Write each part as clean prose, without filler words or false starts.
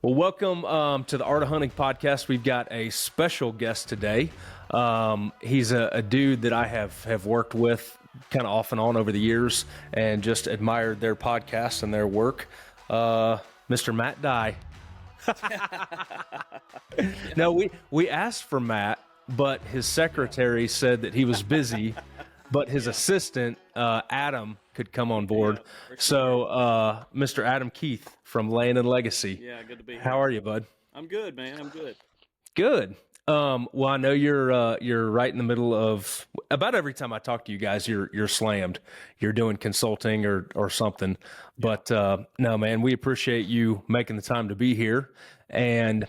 Well, welcome to the Art of Hunting podcast. We've got a special guest today. He's a dude that I have worked with kind of off and on over the years and just admired their podcast and their work. Mr. Matt Dye. No, we asked for Matt, but his secretary said that he was busy, but his assistant, Adam, could come on board. For sure. So, Mr. Adam Keith from Land and Legacy. Yeah, good to be here. How are you, bud? I'm good, man. I'm good. Good. Well, I know you're right in the middle of about every time I talk to you guys, you're slammed. You're doing consulting or something. But no, man, we appreciate you making the time to be here. And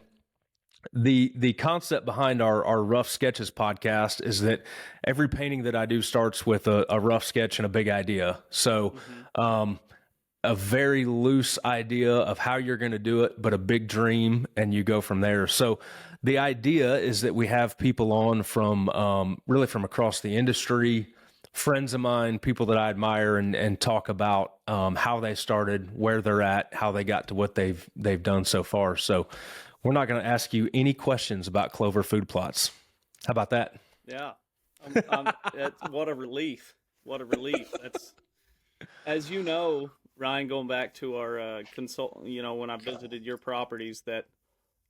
the concept behind our Rough Sketches podcast is that every painting that I do starts with a rough sketch and a big idea. So, a very loose idea of how you're going to do it, but a big dream, and you go from there. So the idea is that we have people on from really from across the industry, friends of mine, people that I admire, and talk about how they started, where they're at, how they got to what they've done so far. So we're not going to ask you any questions about clover food plots. How about that? Yeah. What a relief. What a relief. That's, as you know, Ryan, going back to our when I visited your properties, that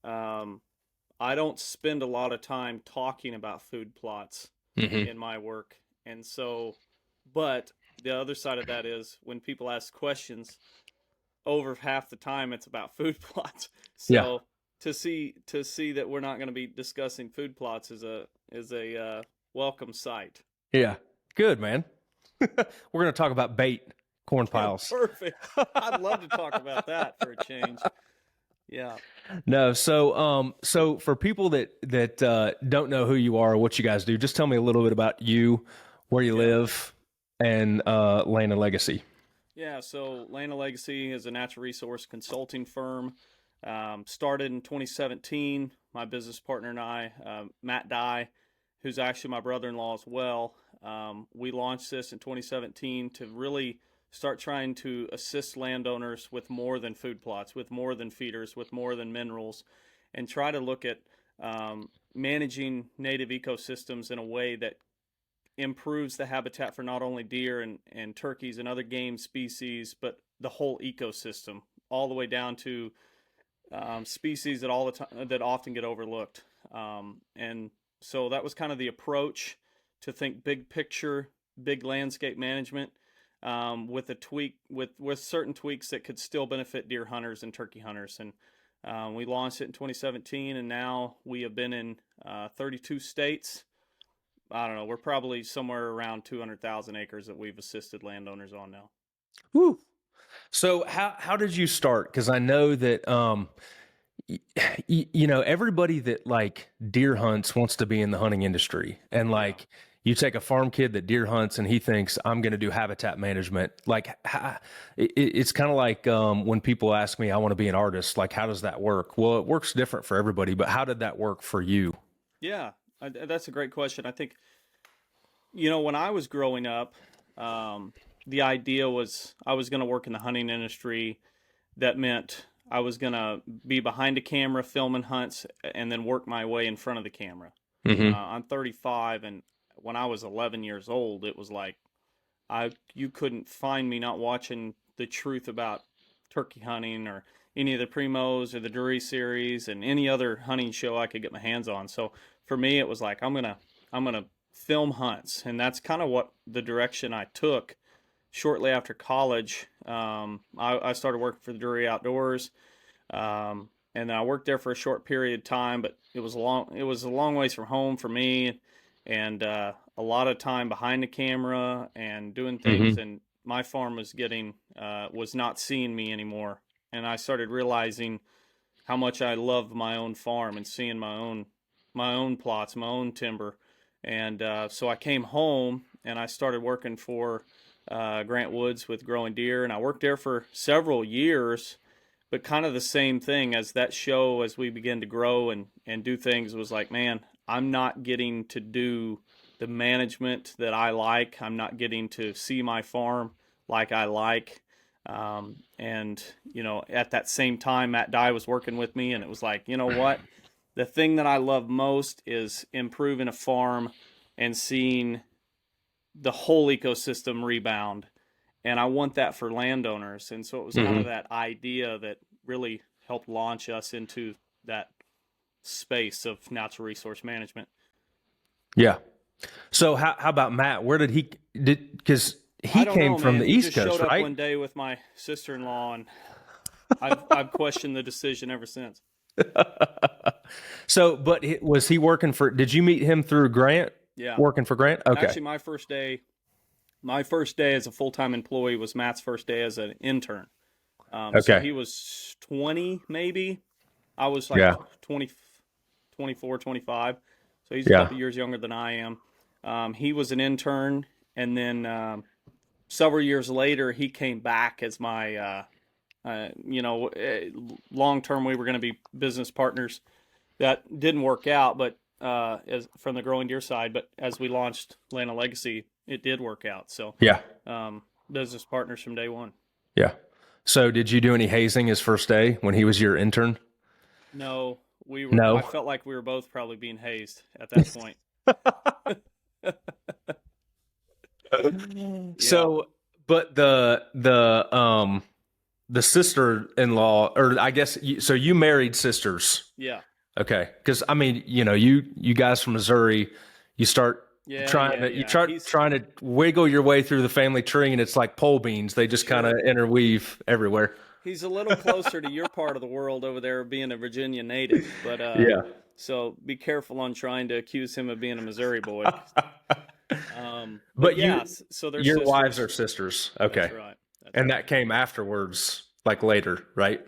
I don't spend a lot of time talking about food plots in my work. And so, but the other side of that is when people ask questions, over half the time it's about food plots. So Yeah. to see that we're not going to be discussing food plots is a welcome sight. Yeah. Good, man. We're going to talk about bait. Corn piles. Perfect. I'd love to talk about that for a change. Yeah. No, so for people that don't know who you are or what you guys do, just tell me a little bit about you, where you live, and Land and Legacy. Yeah, so Land and Legacy is a natural resource consulting firm. Started in 2017. My business partner and I, Matt Dye, who's actually my brother-in-law as well, we launched this in 2017 to really start trying to assist landowners with more than food plots, with more than feeders, with more than minerals, and try to look at managing native ecosystems in a way that improves the habitat for not only deer and turkeys and other game species, but the whole ecosystem, all the way down to species that often get overlooked. And so that was kind of the approach, to think big picture, big landscape management, with a tweak, with certain tweaks that could still benefit deer hunters and turkey hunters. And we launched it in 2017, and now we have been in 32 states. I don't know, we're probably somewhere around 200,000 acres that we've assisted landowners on now. Woo. So how did you start? Because I know that everybody that like deer hunts wants to be in the hunting industry, and like. You take a farm kid that deer hunts and he thinks, I'm going to do habitat management. Like, it's kind of like when people ask me, I want to be an artist. Like, how does that work? Well, it works different for everybody, but how did that work for you? Yeah, that's a great question. I think, when I was growing up, the idea was I was going to work in the hunting industry. That meant I was going to be behind a camera filming hunts and then work my way in front of the camera. I'm 35, and when I was 11 years old, it was like you couldn't find me not watching The Truth About Turkey Hunting or any of the Primos or the Drury series and any other hunting show I could get my hands on. So for me, it was like I'm gonna film hunts, and that's kind of what the direction I took. Shortly after college, I started working for the Drury Outdoors, and then I worked there for a short period of time, but it was a long ways from home for me. And a lot of time behind the camera and doing things, and my farm was not seeing me anymore. And I started realizing how much I love my own farm and seeing my own plots, my own timber. And so I came home and I started working for Grant Woods with growing deer, and I worked there for several years. But kind of the same thing as that show, as we began to grow and do things, was like, man, I'm not getting to do the management that I like. I'm not getting to see my farm like I like. And, at that same time, Matt Dye was working with me, and it was like, you know what? The thing that I love most is improving a farm and seeing the whole ecosystem rebound. And I want that for landowners. And so it was kind Hmm. of that idea that really helped launch us into that space of natural resource management. Yeah. So how about Matt? Where because I he don't came know, from man. the He East just Coast, showed up right? one day with my sister-in-law, and I've questioned the decision ever since. So, but was he working for? Did you meet him through Grant? Yeah. Working for Grant? Okay. Actually, my first day as a full-time employee was Matt's first day as an intern. So Okay. he was 20, maybe. I was like Yeah. 20, 24, 25. So he's a Yeah. couple years younger than I am. He was an intern, and then several years later, he came back as my, long term, we were going to be business partners. That didn't work out, but as from the growing deer side, but as we launched Land of Legacy, it did work out. So Yeah. business partners from day one. Yeah. So, did you do any hazing his first day when he was your intern? No, we were. I No. felt like we were both probably being hazed at that point. Yeah, So, but the sister-in-law, or I guess so you married sisters. yeah, Okay. Because I mean, you guys from Missouri, you start yeah, trying yeah, to you yeah. start trying to wiggle your way through the family tree, and it's like pole beans. They just kind of Sure. interweave everywhere. He's a little closer to your part of the world over there, being a Virginia native. But Yeah. so be careful on trying to accuse him of being a Missouri boy. But But yeah, so they're your wives sisters. are sisters. That's Okay. right. That's And right. that came afterwards, like later, right?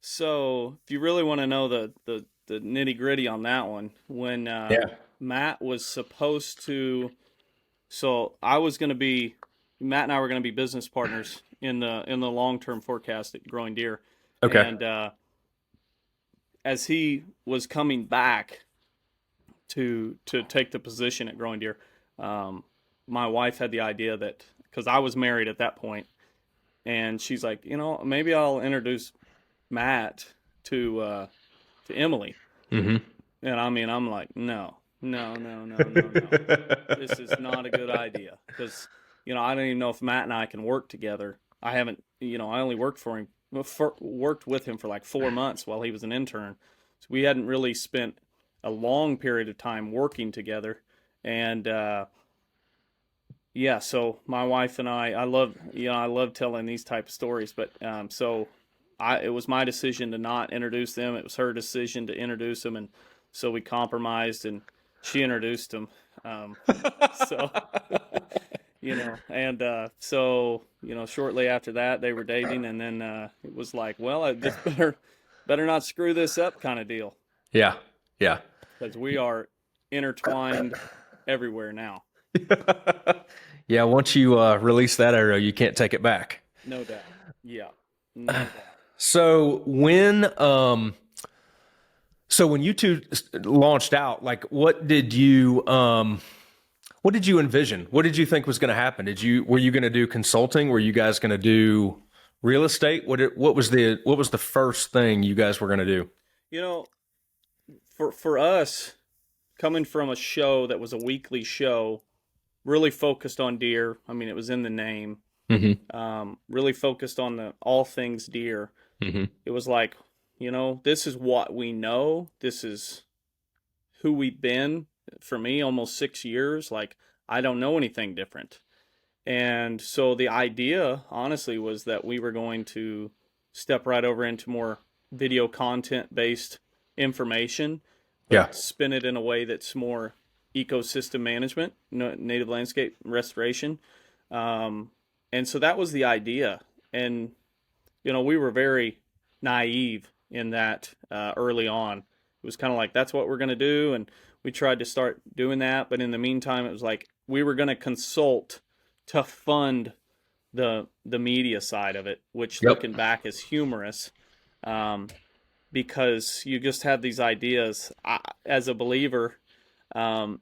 So if you really want to know the nitty gritty on that one, when Yeah. Matt was supposed to, so Matt and I were going to be business partners in the long term forecast at Growing Deer, Okay. and as he was coming back to take the position at Growing Deer, um, my wife had the idea that, because I was married at that point, and she's like, maybe I'll introduce Matt to Emily. Mm-hmm. And I mean, I'm like, no, no, no, no, no, no. This is not a good idea, because, I don't even know if Matt and I can work together. I haven't, I only worked with him for like 4 months while he was an intern. So we hadn't really spent a long period of time working together. And, yeah, so my wife and I love telling these type of stories, but, it was my decision to not introduce them. It was her decision to introduce them. And so we compromised, and she introduced them. So, and so, shortly after that, they were dating, and then it was like, well, I just better not screw this up, kind of deal, Yeah. Yeah. because we are intertwined everywhere now, Yeah. Once you release that arrow, you can't take it back. no doubt. Yeah, no doubt. So when you two launched out, like what did you envision? What did you think was going to happen? Were you going to do consulting? Were you guys going to do real estate? What was the first thing you guys were going to do? You know, for us, coming from a show that was a weekly show, really focused on deer. I mean, it was in the name. Mm-hmm. Really focused on the all things deer. Mm-hmm. It was like, this is what we know. This is who we've been. For me, almost 6 years. Like, I don't know anything different. And so the idea, honestly, was that we were going to step right over into more video content based information, Yeah. but spin it in a way that's more ecosystem management, native landscape restoration. And so that was the idea. And, we were very naive in that early on. It was kind of like, that's what we're going to do. And we tried to start doing that. But in the meantime, it was like we were going to consult to fund the media side of it, which Yep. looking back is humorous, because you just have these ideas. As a believer, um,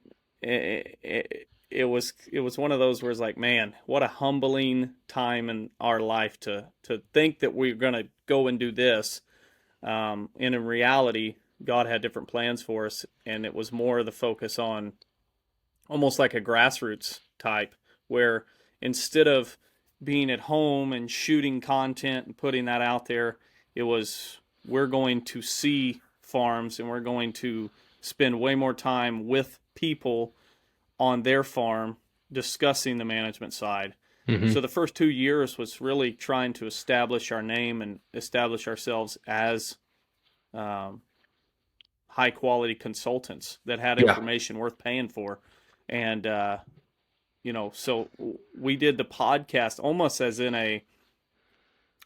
it was one of those where it's like, man, what a humbling time in our life to think that we're going to go and do this. And in reality, God had different plans for us, and it was more of the focus on almost like a grassroots type, where instead of being at home and shooting content and putting that out there, it was, we're going to see farms and we're going to spend way more time with people on their farm discussing the management side. Hmm. So the first 2 years was really trying to establish our name and establish ourselves as um, high quality consultants that had Yeah. information worth paying for. And, so we did the podcast almost as in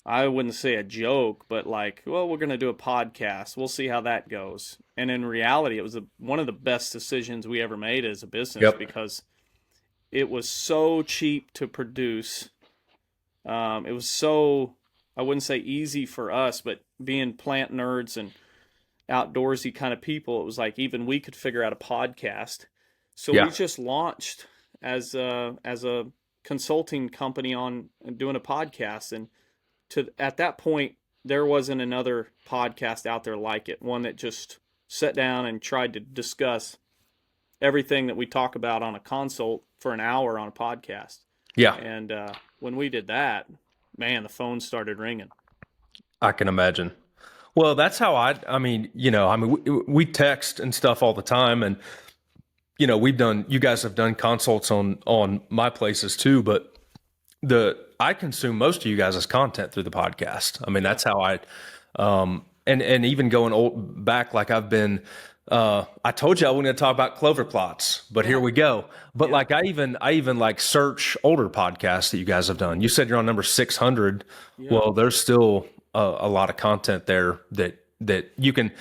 I wouldn't say a joke, but like, well, we're going to do a podcast. We'll see how that goes. And in reality, it was one of the best decisions we ever made as a business Yep. because it was so cheap to produce. It was so, I wouldn't say easy for us, but being plant nerds and outdoorsy kind of people, it was like even we could figure out a podcast. So we Yeah. just launched as a consulting company on doing a podcast, and at that point there wasn't another podcast out there like it, one that just sat down and tried to discuss everything that we talk about on a consult for an hour on a podcast. Yeah. And when we did that, man, the phone started ringing. I can imagine. Well, that's how we text and stuff all the time. And, you guys have done consults on my places too, but I consume most of you guys' content through the podcast. I mean, Yeah. that's how and even going back, like I told you I wasn't going to talk about clover plots, but here Yeah. we go. But Yeah. like, I even like search older podcasts that you guys have done. You said you're on number 600. Yeah. Well, there's still a lot of content there that you can,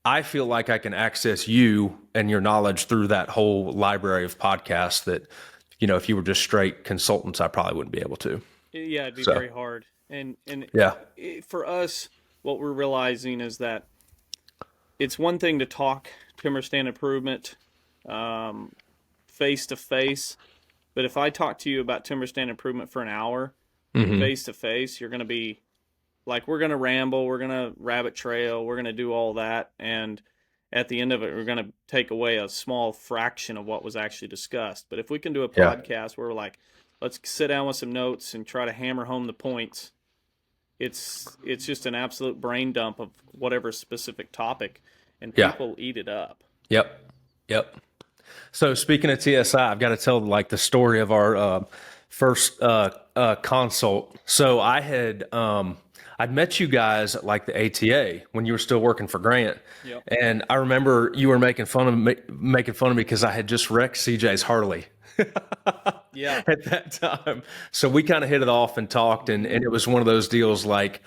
I feel like I can access you and your knowledge through that whole library of podcasts that, if you were just straight consultants, I probably wouldn't be able to. Yeah, it'd be So, very hard. And yeah. for us, what we're realizing is that it's one thing to talk timber stand improvement face to face, but if I talk to you about timber stand improvement for an hour Hmm. face to face, you're going to be like, we're going to ramble, we're going to rabbit trail, we're going to do all that, and at the end of it, we're going to take away a small fraction of what was actually discussed. But if we can do a Yeah. podcast where we're like, let's sit down with some notes and try to hammer home the points, it's just an absolute brain dump of whatever specific topic, and Yeah. people eat it up. Yep. Yep. So speaking of TSI, I've got to tell like the story of our first consult. So I'd met you guys at like the ATA when you were still working for Grant, Yep. and I remember you were making fun of me because I had just wrecked CJ's Harley Yeah. at that time. So we kind of hit it off and talked, and it was one of those deals like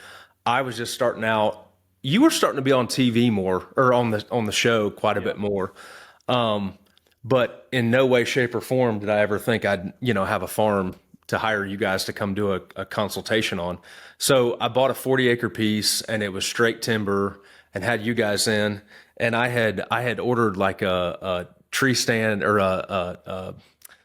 I was just starting out. You were starting to be on TV more, or on the show quite a bit Yep. more. But in no way, shape, or form did I ever think I'd, have a farm to hire you guys to come do a consultation on. So I bought a 40-acre piece, and it was straight timber, and had you guys in. And I had ordered like a tree stand or a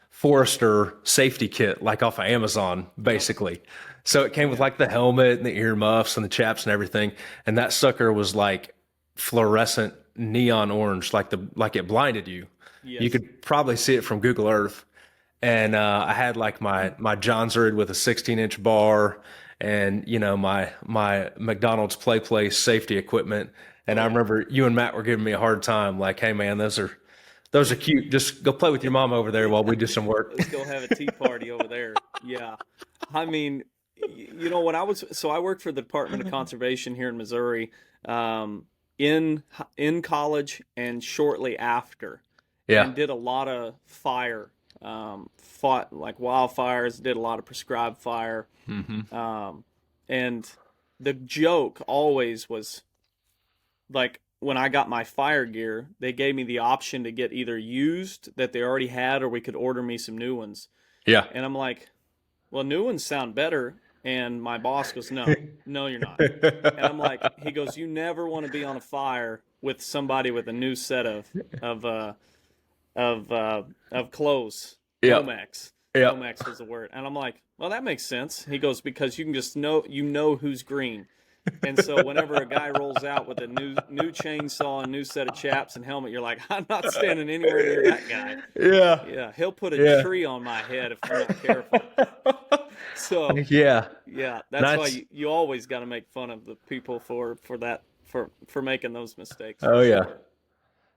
forester safety kit, like off of Amazon, basically. So it came with like the helmet and the earmuffs and the chaps and everything. And that sucker was like fluorescent neon orange, like it blinded you. You Yes. could probably see it from Google Earth. And I had like my Johnsrud with a 16-inch bar, and my McDonald's Play Place safety equipment. And I remember you and Matt were giving me a hard time, like, "Hey man, those are cute. Just go play with your mom over there while we do some work." Let's go have a tea party over there. Yeah. I mean, when I worked for the Department of Conservation here in Missouri, in college and shortly after, and Yeah. did a lot of fought like wildfires, did a lot of prescribed fire. Hmm. And the joke always was like, when I got my fire gear, they gave me the option to get either used that they already had, or we could order me some new ones. Yeah. And I'm like, well, new ones sound better. And my boss goes, no, no, you're not. And I'm like, he goes, you never want to be on a fire with somebody with a new set of clothes. Yeah. Nomex. Yeah. Nomex was the word. And I'm like, well, that makes sense. He goes, because you can just know who's green. And so whenever a guy rolls out with a new chainsaw, a new set of chaps and helmet, you're like, I'm not standing anywhere near that guy. Yeah. Yeah, he'll put a Yeah. tree on my head if I'm not careful. So Yeah. yeah, that's why Nice. you always got to make fun of the people for making those mistakes for Oh yeah. sure.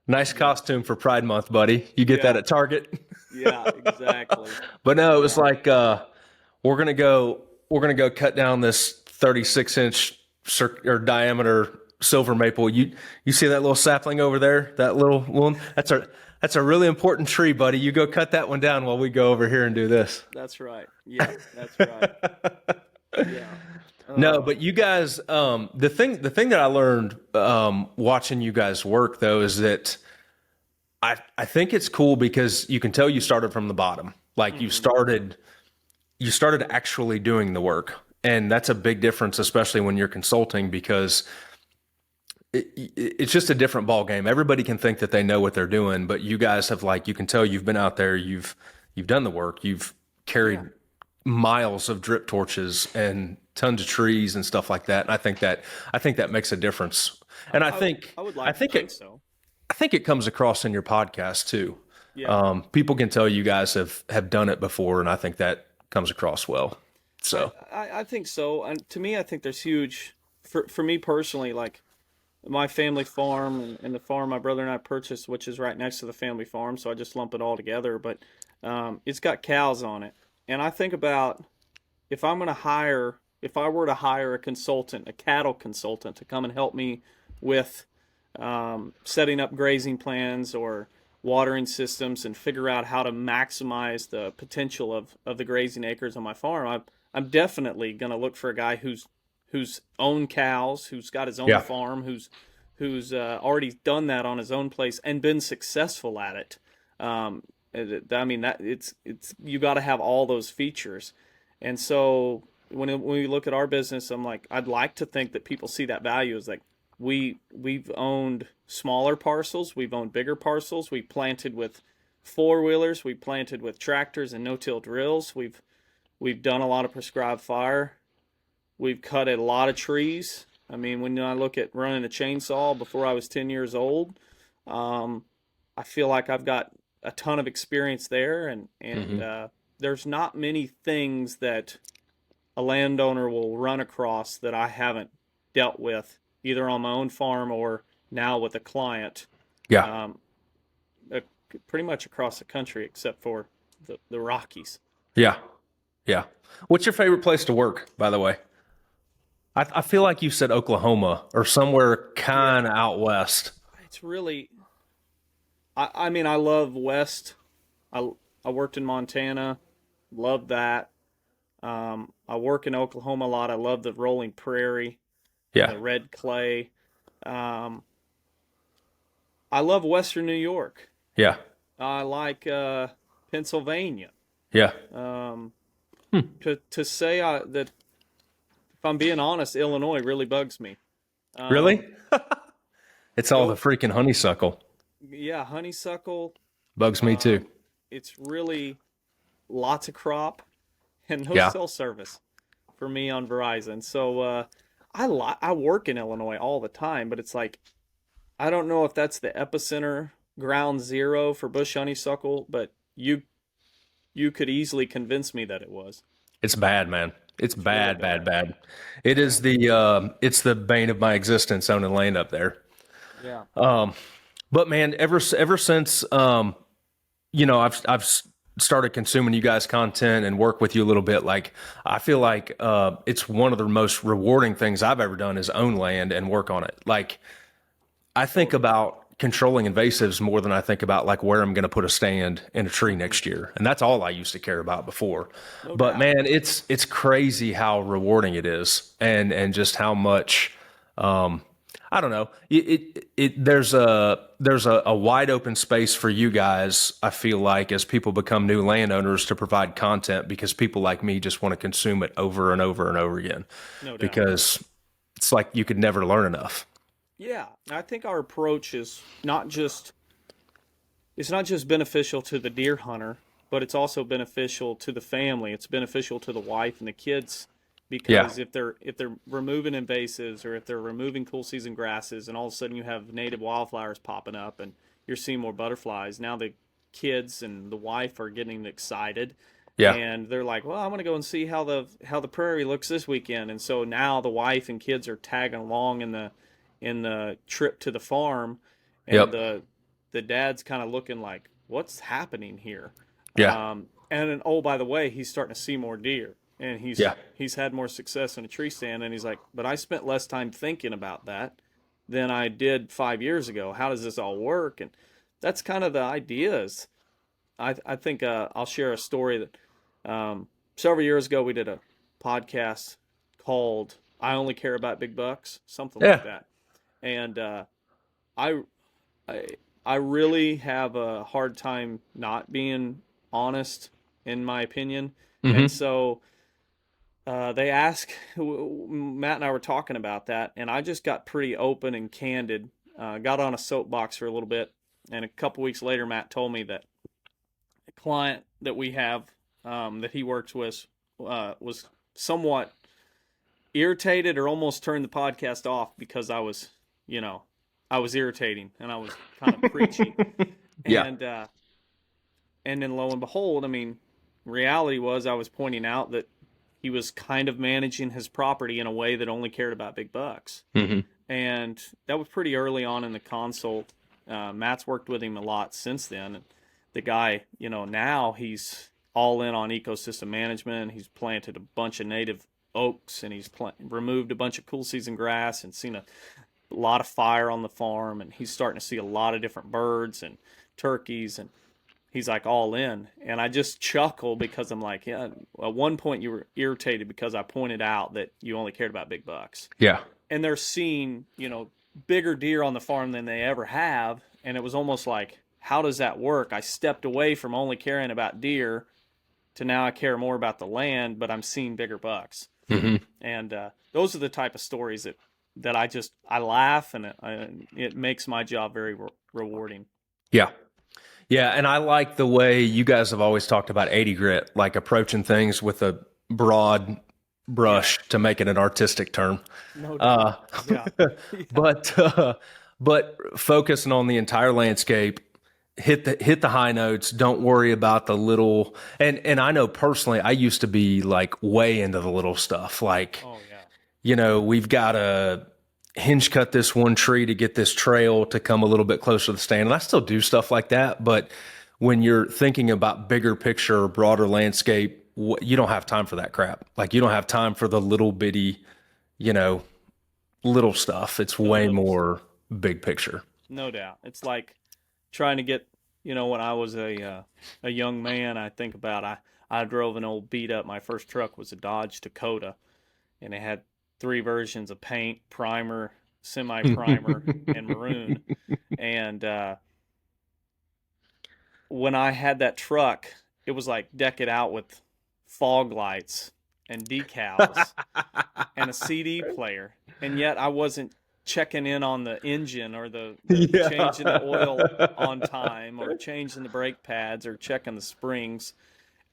Nice Yeah, costume for Pride Month, buddy. You get that yeah, at Target. yeah, exactly. But no, it was Yeah, like we're gonna go cut down this 36-inch or diameter silver maple. You see that little sapling over there? That little one? That's a really important tree, buddy. You go cut that one down while we go over here and do this. that's right. Yeah, that's right. Yeah. No, but you guys, the thing that I learned watching you guys work though is that I think it's cool because you can tell you started from the bottom. Like Hmm. you started actually doing the work. And that's a big difference, especially when you're consulting, because it's just a different ball game. Everybody can think that they know what they're doing, but you guys have, like, you can tell you've been out there, you've done the work, you've carried Yeah. miles of drip torches and tons of trees and stuff like that. And I think that makes a difference. And I think I would I like to think think it so. I think it comes across in your podcast too. Yeah. People can tell you guys have done it before, and I think that comes across well. I, So I think so. And to me, I think there's huge, for me personally, like my family farm and the farm my brother and I purchased, which is right next to the family farm. So I just lump it all together. But it's got cows on it. And I think about if I were to hire a consultant, a cattle consultant to come and help me with setting up grazing plans or watering systems and figure out how to maximize the potential of the grazing acres on my farm, I'm definitely going to look for a guy who's owned cows, who's got his own yeah, farm, who's already done that on his own place and been successful at it. I mean that it's you got to have all those features, and so when we look at our business, I'm like, I'd like to think that people see that value as like we've owned smaller parcels, we've owned bigger parcels, we planted with four-wheelers, we planted with tractors and no-till drills, we've done a lot of prescribed fire, we've cut a lot of trees. I mean, when I look at running a chainsaw before I was 10 years old, I feel like I've got a ton of experience there, and hmm there's not many things that a landowner will run across that I haven't dealt with either on my own farm or now with a client, yeah, um, uh, pretty much across the country except for the Rockies. yeah, yeah. What's your favorite place to work, by the way? I feel like you said Oklahoma or somewhere kind Yeah, of out west. it's really. I mean, I love West. I I worked in Montana, loved that. I work in Oklahoma a lot. I love the rolling prairie and Yeah, the red clay. Um, I love Western New York. yeah, I like Pennsylvania. yeah. Um, to say that if I'm being honest, Illinois really bugs me. Really? Um, It's all the go freaking honeysuckle. yeah, honeysuckle. Bugs me too. Um, it's really lots of crop and no Yeah. cell service for me on Verizon. So I work in Illinois all the time, but it's like I don't know if that's the epicenter, ground zero for bush honeysuckle, but you could easily convince me that it was. It's bad, man. It's It's really bad, bad, bad. bad. It Yeah. is it's the bane of my existence owning land up there. Yeah. But man, ever since I've started consuming you guys' content and work with you a little bit. Like I feel like it's one of the most rewarding things I've ever done is own land and work on it. Like I think Totally. about controlling invasives more than I think about like where I'm going to put a stand in a tree Hmm. next year. And that's all I used to care about before. No But doubt. man, it's crazy how rewarding it is and just how much I don't know. There's a wide open space for you guys. I feel like as people become new landowners to provide content because people like me just want to consume it over and over and over again No doubt. because it's like you could never learn enough. Yeah. I think our approach is not just it's not just beneficial to the deer hunter, but it's also beneficial to the family. It's beneficial to the wife and the kids Yeah. because if they're removing invasives or if they're removing cool season grasses, and all of a sudden you have native wildflowers popping up and you're seeing more butterflies, now the kids and the wife are getting excited, Yeah. and they're like, well, I'm going to go and see how the prairie looks this weekend. And so now the wife and kids are tagging along in the trip to the farm, and Yep. the dad's kind of looking like, what's happening here? Yeah. And then, oh, by the way, he's starting to see more deer, and he's Yeah. he's had more success in a tree stand, and he's like, but I spent less time thinking about that than I did 5 years ago. How does this all work? And that's kind of the idea. Is I think I'll share a story that several years ago we did a podcast called "I Only Care About Big Bucks," something like Yeah. that, and I I I really have a hard time not being honest, in my opinion. And Hmm. so they asked, Matt and I were talking about that, and I just got pretty open and candid. Got on a soapbox for a little bit, and a couple weeks later, Matt told me that a client that we have that he works with was somewhat irritated or almost turned the podcast off because you know, I was irritating and I was kind of preachy. Yeah. And and then lo and behold, I mean, reality was I was pointing out that he was kind of managing his property in a way that only cared about big bucks. Hmm. And that was pretty early on in the consult. Matt's worked with him a lot since then. And the guy, now he's all in on ecosystem management. He's planted a bunch of native oaks, and he's removed a bunch of cool season grass and seen a lot of fire on the farm. And he's starting to see a lot of different birds and turkeys, and he's like all in. And I just chuckle because I'm like, yeah, at one point you were irritated because I pointed out that you only cared about big bucks. Yeah. And they're seeing, bigger deer on the farm than they ever have. And it was almost like, how does that work? I stepped away from only caring about deer to now I care more about the land, but I'm seeing bigger bucks. Hmm. And those are the type of stories that I laugh, and it makes my job very rewarding. Yeah. Yeah. And I like the way you guys have always talked about 80 grit, like approaching things with a broad Yeah, brush to make it an artistic term. no doubt. Uh, Yeah, but focusing on the entire landscape, hit the high notes. Don't worry about the little. And I know personally, I used to be like way into the little stuff. Like, oh yeah, we've got to hinge cut this one tree to get this trail to come a little bit closer to the stand. And I still do stuff like that. But when you're thinking about bigger picture, broader landscape, you don't have time for that crap. Like, you don't have time for the little bitty, you know, little stuff. It's the way little stuff. more big picture. No doubt. It's like trying to get, when I was a young man. I think about I drove an old beat up. My first truck was a Dodge Dakota, and it had three versions of paint: primer, semi primer, and maroon. And when I had that truck, it was like deck it out with fog lights and decals and a CD player, and yet I wasn't checking in on the engine or the changing the oil Yeah. on time or changing the brake pads or checking the springs.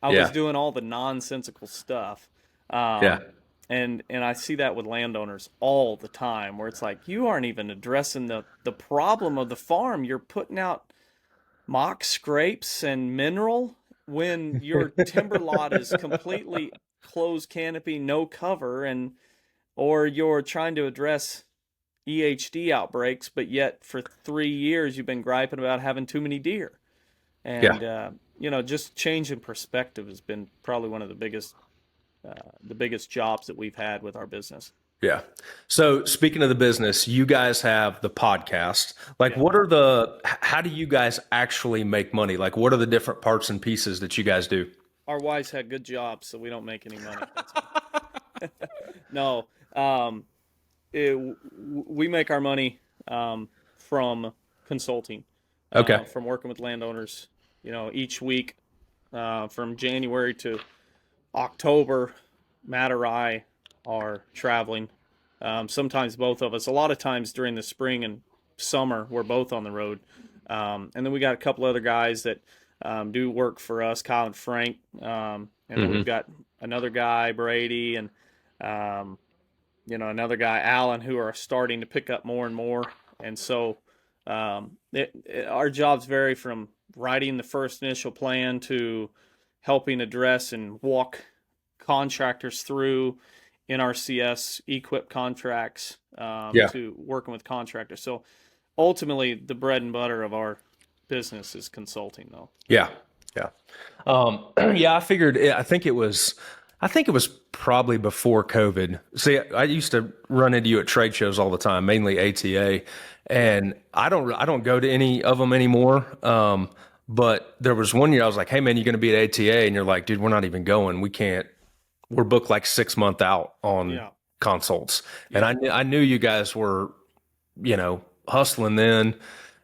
I was Yeah. doing all the nonsensical stuff. Yeah. And I see that with landowners all the time, where it's like, you aren't even addressing the problem of the farm. You're putting out mock scrapes and mineral when your timber lot is completely closed canopy, no cover, and or you're trying to address EHD outbreaks, but yet for 3 years you've been griping about having too many deer. Yeah. And just change in perspective has been probably one of the biggest jobs that we've had with our business. Yeah. So speaking of the business, you guys have the podcast. Like, Yeah, how do you guys actually make money? Like, what are the different parts and pieces that you guys do? our wives had good jobs, so we don't make any money. That's no. We make our money from consulting, Okay. from working with landowners. Each week from January to October, Matt or I are traveling. Sometimes both of us. A lot of times during the spring and summer, we're both on the road. And then we got a couple other guys that do work for us, Kyle and Frank, and then we've got another guy, Brady, and another guy, Alan, who are starting to pick up more and more. And so our jobs vary from writing the first initial plan to helping address and walk contractors through NRCS equip contracts, Yeah. to working with contractors. So ultimately, the bread and butter of our business is consulting, though. Yeah. Yeah. Yeah, I figured, I think it was probably before COVID. See, I used to run into you at trade shows all the time, mainly ATA, and I don't go to any of them anymore. But there was one year I was like, "Hey man, you going to be at ATA?" And you're like, "Dude, we're not even going. We're booked like 6 months out on Yeah. consults." And Yeah. I knew you guys were, hustling then,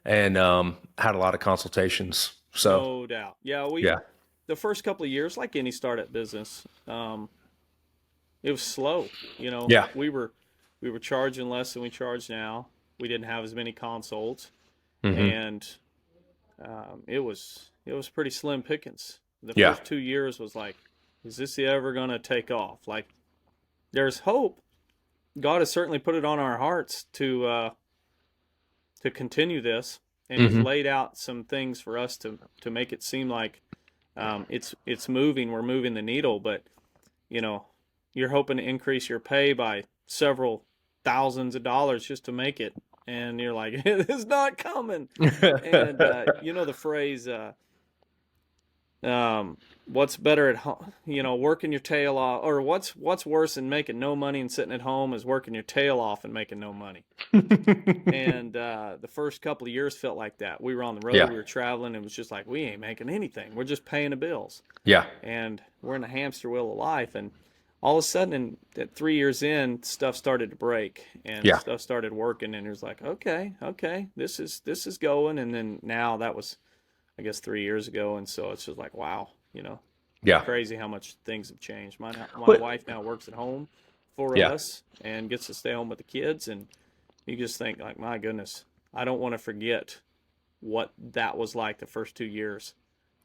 and had a lot of consultations. So No doubt. Yeah, yeah, the first couple of years, like any startup business, it was slow. yeah, We were charging less than we charge now. We didn't have as many consults, hmm, and it was pretty slim pickings. The yeah, first 2 years was like, is this ever gonna take off? Like, there's hope. God has certainly put it on our hearts to continue this, and He's hmm, laid out some things for us to make it seem like it's moving. We're moving the needle, but you know, you're hoping to increase your pay by several thousands of dollars just to make it, and you're like, it's not coming. And the phrase, what's better at home, working your tail off, or what's worse than making no money and sitting at home is working your tail off and making no money. And the first couple of years felt like that. We were on the road, yeah, we were traveling, and it was just like, we ain't making anything. We're just paying the bills. yeah, And we're in a hamster wheel of life. And all of a sudden, at 3 years in, stuff started to break and yeah, stuff started working. And it was like, okay, this is going. And then now that was, I guess, 3 years ago. And so it's just like, wow, yeah. crazy how much things have changed. My But wife now works at home for yeah, us and gets to stay home with the kids. And you just think, like, my goodness, I don't want to forget what that was like the first 2 years.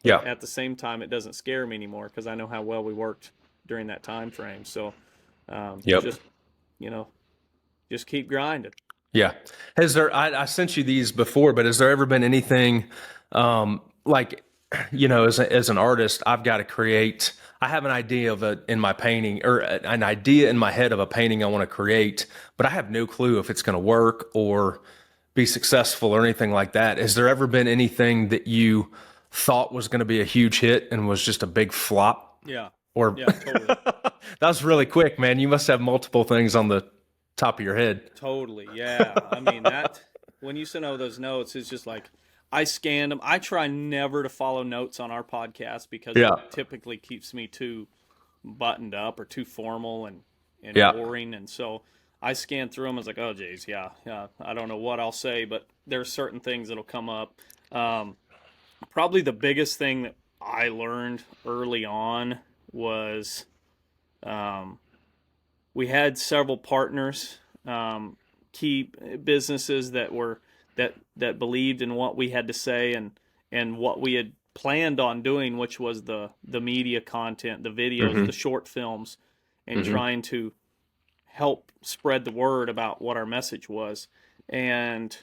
But yeah, at the same time, it doesn't scare me anymore because I know how well we worked during that time frame. So yep, just, you know, just keep grinding. yeah. I sent you these before, but has there ever been anything, like, as an artist, I've got to create, I have an idea in my painting, or an idea in my head of a painting I want to create, but I have no clue if it's going to work or be successful or anything like that. Has there ever been anything that you thought was going to be a huge hit and was just a big flop? Yeah. Or Yeah, totally. that was really quick, man. You must have multiple things on the top of your head. Totally. Yeah. I mean, when you send over those notes, it's just like, I scanned them. I try never to follow notes on our podcast because it Yeah. typically keeps me too buttoned up or too formal and Yeah. boring. And so I scanned through them. I was like, oh, geez, yeah. I don't know what I'll say, but there's certain things that'll come up. Probably the biggest thing that I learned early on was we had several partners, key businesses that believed in what we had to say and what we had planned on doing, which was the media content, the videos, the short films, and trying to help spread the word about what our message was. And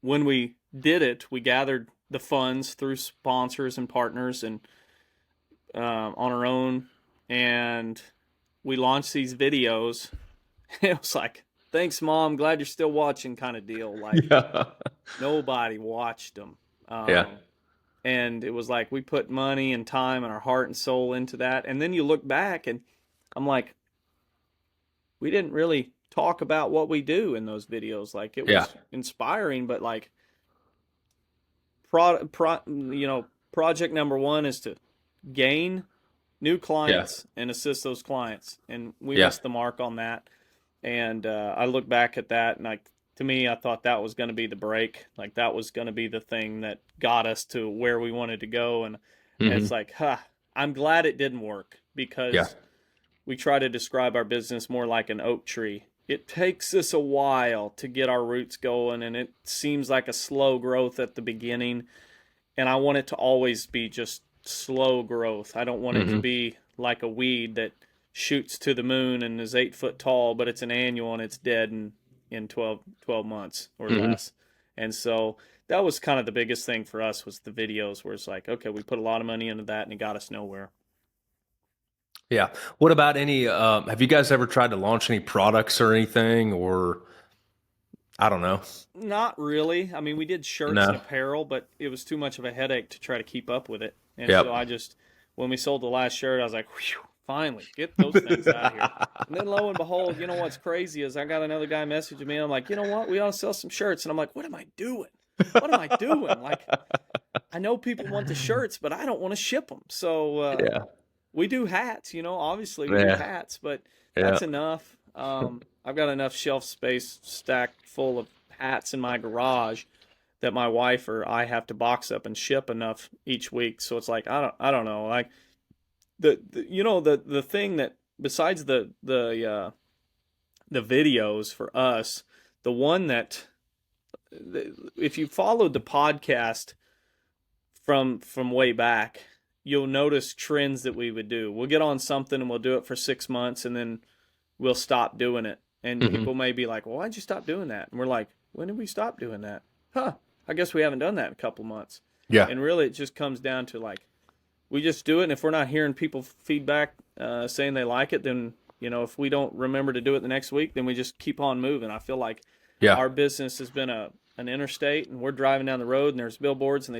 when we did it, we gathered the funds through sponsors and partners and on our own, and we launched these videos. It was like, thanks, Mom, glad you're still watching kind of deal. Like, Yeah. nobody watched them. Yeah. And it was like we put money and time and our heart and soul into that. And then you look back and I'm like, we didn't really talk about what we do in those videos. Like, it Yeah. was inspiring, but like, project number one is to gain new Yeah. clients and assist those clients. And we Yeah. missed the mark on that. And I look back at that, and to me, I thought that was going to be the break. Like, that was going to be the thing that got us to where we wanted to go. And it's Hmm. like, I'm glad it didn't work Yeah. because we try to describe our business more like an oak tree. It takes us a while to get our roots going, and it seems like a slow growth at the beginning. and I want it to always be just slow growth. I don't want it to Hmm. be like a weed that shoots to the moon and is 8 foot tall, but it's an annual and it's dead in 12 months or Hmm. less. And so that was kind of the biggest thing for us was the videos where it's like, okay, we put a lot of money into that and it got us nowhere. Yeah. What about any, have you guys ever tried to launch any products or anything, or I don't know? Not really. I mean, we did shirts and No. apparel, but it was too much of a headache to try to keep up with it. And so Yep. I just, when we sold the last shirt, I was like, whew, finally, get those things out of here. And then lo and behold, you know what's crazy is I got another guy messaging me. And I'm like, you know what? We ought to sell some shirts. And I'm like, what am I doing? What am I doing? Like, I know people want the shirts, but I don't want to ship them. So Yeah. we do hats, obviously we do Yeah. hats, but Yeah. that's enough. I've got enough shelf space stacked full of hats in my garage that my wife or I have to box up and ship enough each week. So it's like I don't know. Like the thing that besides the videos for us, the one that if you followed the podcast from way back, you'll notice trends that we would do. We'll get on something and we'll do it for 6 months and then we'll stop doing it. And Hmm. people may be like, well, why'd you stop doing that? And we're like, when did we stop doing that? Huh, I guess we haven't done that in a couple months. Yeah. And really, it just comes down to like, we just do it. And if we're not hearing people feedback saying they like it, then, if we don't remember to do it the next week, then we just keep on moving. I feel like Yeah. our business has been an interstate and we're driving down the road and there's billboards and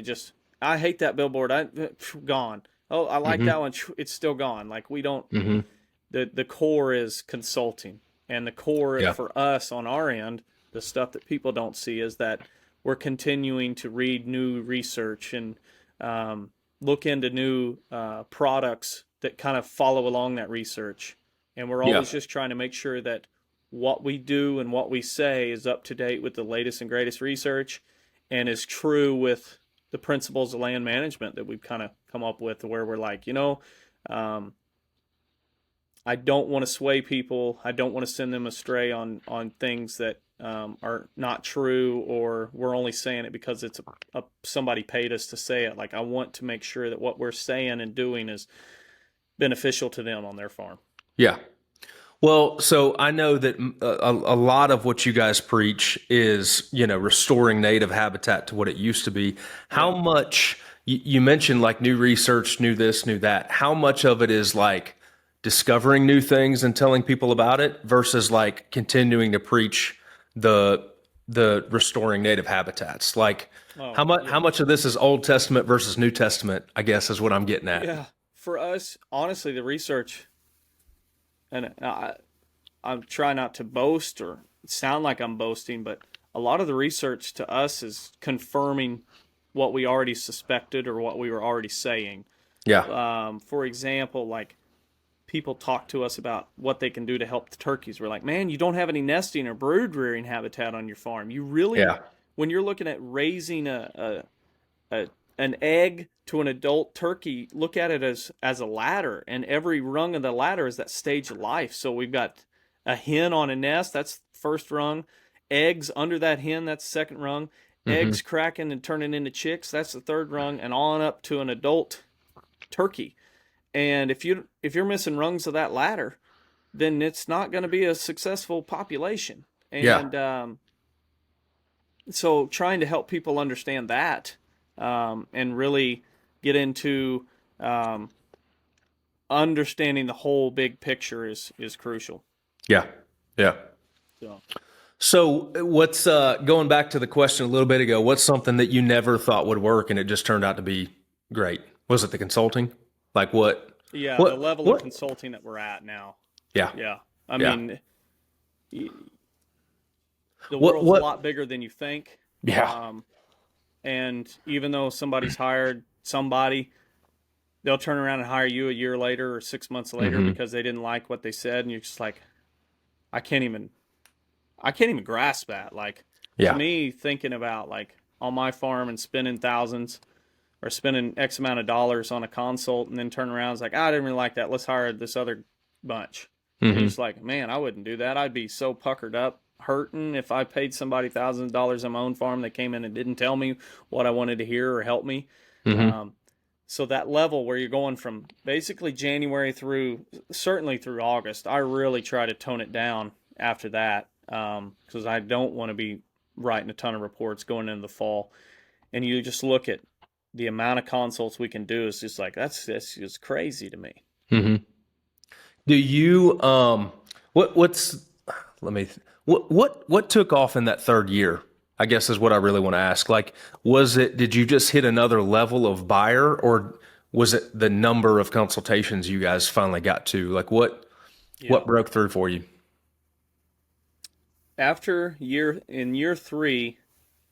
I hate that billboard. Gone. Oh, I like Hmm. that one. It's still gone. Like we don't, Hmm. the core is consulting, and the core Yeah. for us on our end, the stuff that people don't see is that we're continuing to read new research and look into new products that kind of follow along that research, and we're Yeah. always just trying to make sure that what we do and what we say is up to date with the latest and greatest research and is true with the principles of land management that we've kind of come up with, where we're like, um, I don't want to sway people. I don't want to send them astray on things that are not true, or we're only saying it because it's somebody paid us to say it. Like I want to make sure that what we're saying and doing is beneficial to them on their farm. Yeah. Well, so I know that a lot of what you guys preach is, restoring native habitat to what it used to be. How Yeah. much, you mentioned like new research, new this, new that. How much of it is like discovering new things and telling people about it versus like continuing to preach the restoring native habitats? Like Oh, how yeah. much of this is Old Testament versus New Testament, I guess is what I'm getting at. Yeah. For us, honestly, the research, and I'm trying not to boast or sound like I'm boasting, but a lot of the research to us is confirming what we already suspected or what we were already saying. Yeah. For example, like people talk to us about what they can do to help the turkeys. We're like, man, you don't have any nesting or brood rearing habitat on your farm. You really, Yeah. when you're looking at raising a an egg to an adult turkey, look at it as a ladder, and every rung of the ladder is that stage of life. So we've got a hen on a nest, that's first rung. Eggs under that hen, that's second rung. Hmm. Eggs cracking and turning into chicks, that's the third rung, and on up to an adult turkey. And if you're missing rungs of that ladder, then it's not going to be a successful population. Yeah. And so trying to help people understand that and really get into um, understanding the whole big picture is crucial. Yeah. Yeah. So So, what's going back to the question a little bit ago? What's something that you never thought would work and it just turned out to be great? Was it the consulting? Like what? yeah, the What? level of What? consulting that we're at now. Yeah, Yeah, I yeah. mean, the What? world's a What? lot bigger than you think. Yeah. Um, and even though somebody's hired somebody, they'll turn around and hire you a year later or 6 months later Hmm. because they didn't like what they said, and you're just like, I can't even, I can't even grasp that. Like to Yeah. me, thinking about like on my farm and spending thousands or spending X amount of dollars on a consult, and then turn around and it's like, I didn't really like that. Let's hire this other bunch. And you're Hmm. just like, man, I wouldn't do that. I'd be so puckered up, hurting if I paid somebody thousands of dollars on my own farm. They came in and didn't tell me what I wanted to hear or help me. Mm-hmm. So that level where you're going from basically January through certainly through August, I really try to tone it down after that, because I don't want to be writing a ton of reports going into the fall. And you just look at the amount of consults we can do is just like that's just crazy to me. Mm-hmm. Do you what's let me what took off in that third year? I guess is what I really want to ask. Like, did you just hit another level of buyer, or was it the number of consultations you guys finally got to? Like, what Yeah. broke through for you? In year three,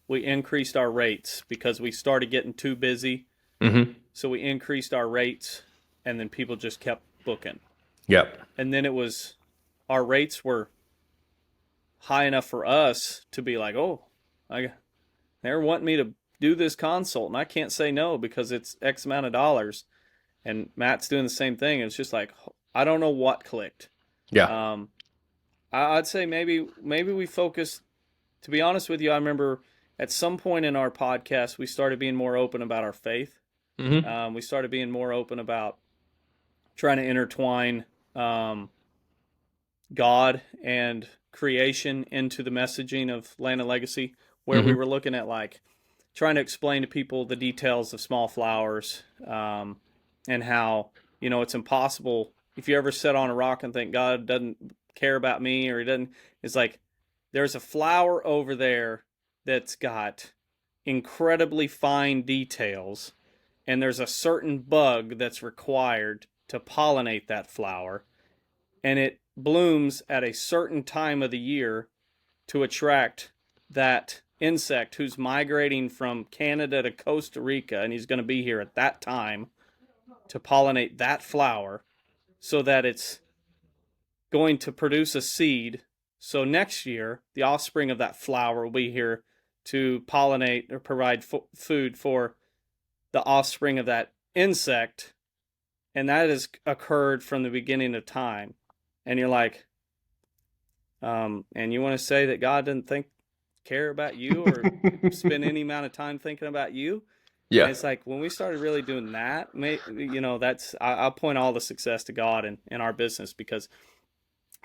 we increased our rates because we started getting too busy. Mm-hmm. So we increased our rates, and then people just kept booking. Yep. And then our rates were high enough for us to be like, oh, they're wanting me to do this consult, and I can't say no because it's X amount of dollars. And Matt's doing the same thing. It's just like, I don't know what clicked. Yeah. Um, I'd say maybe we focused. To be honest with you, I remember at some point in our podcast we started being more open about our faith. Mm-hmm. We started being more open about trying to intertwine God and creation into the messaging of Land and Legacy, where we Mm-hmm. were looking at like trying to explain to people the details of small flowers, and how it's impossible. If you ever sit on a rock and think God doesn't care about me or he doesn't, it's like there's a flower over there that's got incredibly fine details, and there's a certain bug that's required to pollinate that flower, and it blooms at a certain time of the year to attract that insect who's migrating from Canada to Costa Rica, and he's going to be here at that time to pollinate that flower so that it's going to produce a seed. So next year, the offspring of that flower will be here to pollinate or provide food for the offspring of that insect. And that has occurred from the beginning of time. And you're like, and you want to say that God doesn't care about you or spend any amount of time thinking about you? And Yeah. it's like when we started really doing that, that's I'll point all the success to God in our business, because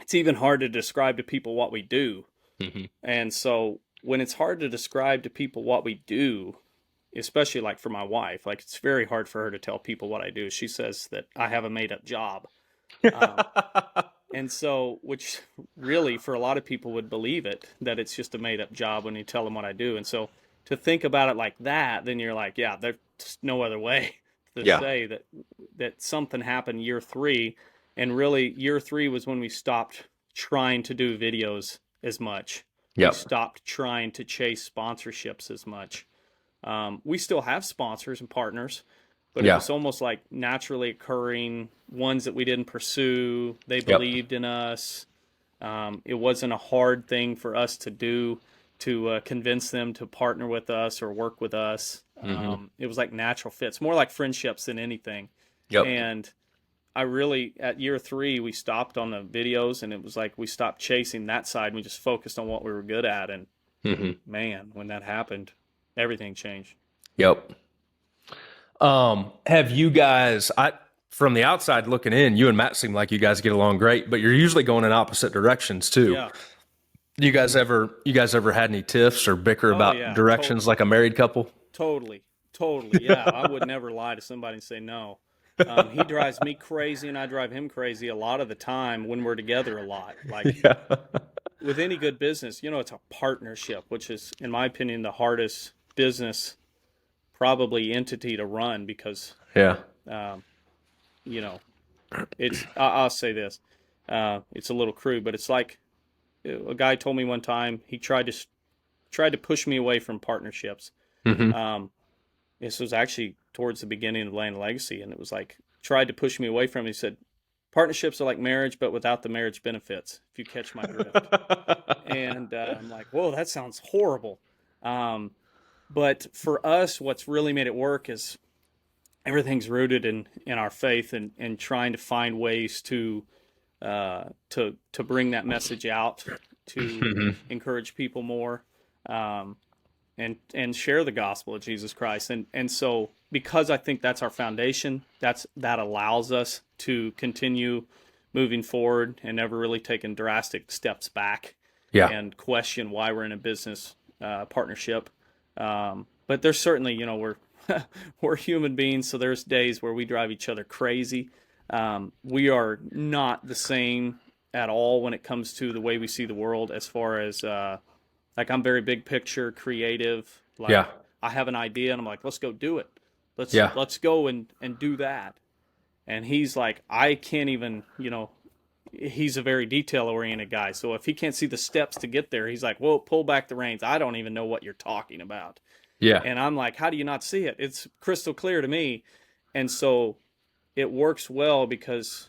it's even hard to describe to people what we do. Mm-hmm. And so when it's hard to describe to people what we do, especially like for my wife, like it's very hard for her to tell people what I do. She says that I have a made up job. Um, and so, which really for a lot of people would believe it, that it's just a made up job when you tell them what I do. And so to think about it like that, then you're like, yeah, there's no other way to Yeah. say that something happened year three. And really year three was when we stopped trying to do videos as much. We Yep. stopped trying to chase sponsorships as much. We still have sponsors and partners, but it Yeah. was almost like naturally occurring ones that we didn't pursue. They Yep. believed in us. It wasn't a hard thing for us to do to convince them to partner with us or work with us. Mm-hmm. It was like natural fits, more like friendships than anything. Yep. And I really, at year three, we stopped on the videos, and it was like we stopped chasing that side and we just focused on what we were good at. And Mm-hmm. man, when that happened, everything changed. Yep. Have you guys, from the outside looking in, you and Matt seem like you guys get along great, but you're usually going in opposite directions too. Yeah. You guys ever had any tiffs or bicker Oh about yeah. directions like a married couple? Totally. Totally. Yeah. I would never lie to somebody and say no. He drives me crazy and I drive him crazy a lot of the time when we're together a lot. Like Yeah. with any good business, it's a partnership, which is, in my opinion, the hardest business probably entity to run, because, Yeah. um, I'll say this, it's a little crude, but it's like a guy told me one time, he tried to push me away from partnerships. Mm-hmm. This was actually towards the beginning of Land and Legacy, and it was like tried to push me away from it. He said, partnerships are like marriage, but without the marriage benefits, if you catch my drift. And I'm like, whoa, that sounds horrible. But for us, what's really made it work is everything's rooted in our faith, and trying to find ways to bring that message out to Mm-hmm. encourage people more. and share the gospel of Jesus Christ. And so because I think that's our foundation, that allows us to continue moving forward and never really taking drastic steps back Yeah. and question why we're in a business partnership. But there's certainly, we're we're human beings, so there's days where we drive each other crazy. We are not the same at all when it comes to the way we see the world, as far as like, I'm very big picture, creative. Like, Yeah. I have an idea and I'm like, let's go do it. Yeah. Let's go and do that. And he's like, I can't even, he's a very detail oriented guy. So if he can't see the steps to get there, he's like, whoa, pull back the reins. I don't even know what you're talking about. Yeah. And I'm like, how do you not see it? It's crystal clear to me. And so it works well because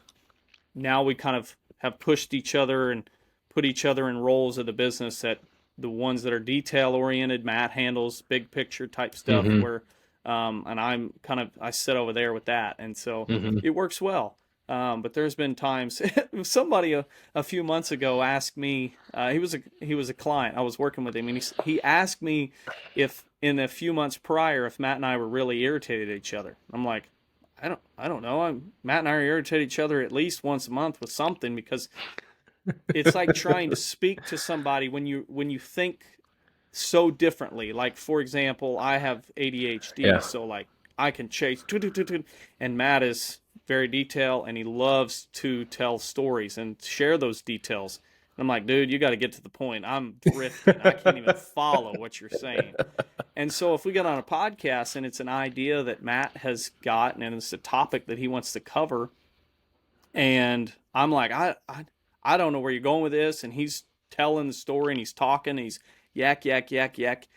now we kind of have pushed each other and put each other in roles of the business, that the ones that are detail oriented, Matt handles big picture type stuff, where and I sit over there with that. And so it works well. But there's been times somebody a few months ago asked me, he was a client, I was working with him, and he asked me if in a few months prior, if Matt and I were really irritated at each other. I'm like, I don't know. Matt and I irritate each other at least once a month with something, because it's like trying to speak to somebody when you think so differently. Like, for example, I have ADHD, so like I can chase, and Matt is very detailed, and he loves to tell stories and share those details. And I'm like, dude, you got to get to the point. I'm drifting. I can't even follow what you're saying. And so if we get on a podcast and it's an idea that Matt has gotten and it's a topic that he wants to cover, and I'm like, I don't know where you're going with this, and he's telling the story and he's talking, and he's yak, yak, yak, yak.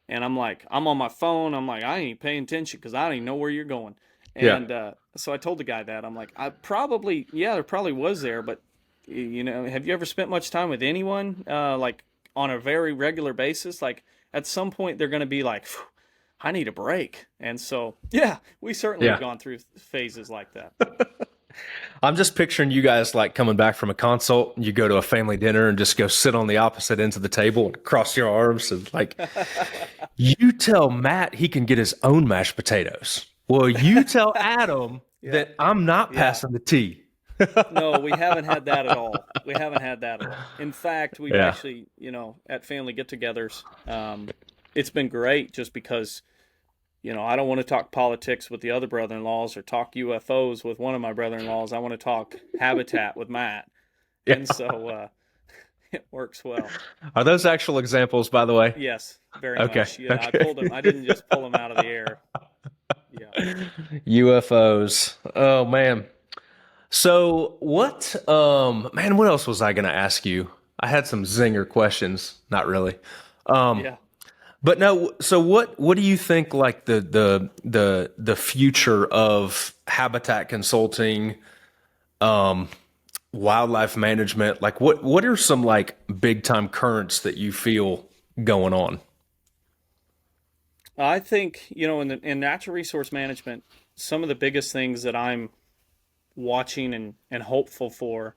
And I'm like, I'm on my phone. I'm like, I ain't paying attention because I don't even know where you're going. And so I told the guy that. I'm like, there probably was there, but, have you ever spent much time with anyone, like on a very regular basis? Like, at some point they're going to be like, I need a break. And so, we certainly have gone through phases like that. I'm just picturing you guys like coming back from a consult, and you go to a family dinner and just go sit on the opposite ends of the table and cross your arms, and like, you tell Matt he can get his own mashed potatoes. Well, you tell Adam that I'm not passing the tea. No, we haven't had that at all. We haven't had that at all. In fact, we've actually, at family get-togethers, it's been great, just because, I don't want to talk politics with the other brother-in-laws or talk UFOs with one of my brother-in-laws. I want to talk habitat with Matt. Yeah. And so it works well. Are those actual examples, by the way? Yes, very much. Yeah, okay. I pulled them. I didn't just pull them out of the air. Yeah. UFOs. Oh, man. So what else was I going to ask you? I had some zinger questions. Not really. But no, so what do you think, like, the future of habitat consulting, wildlife management, like what are some like big time currents that you feel going on? I think, in natural resource management, some of the biggest things that I'm watching and hopeful for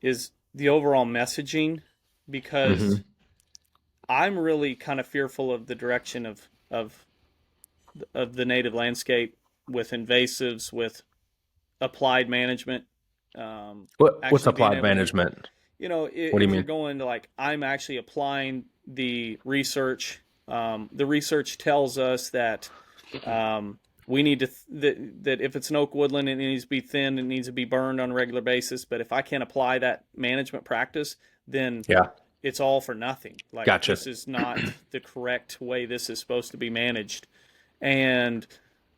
is the overall messaging, because I'm really kind of fearful of the direction of the native landscape, with invasives, with applied management. What's applied management? If what do you mean? You're going to, like, I'm actually applying the research. The research tells us that we need to that if it's an oak woodland, it needs to be thinned, it needs to be burned on a regular basis. But if I can't apply that management practice, then it's all for nothing. Like, gotcha. This is not the correct way this is supposed to be managed. And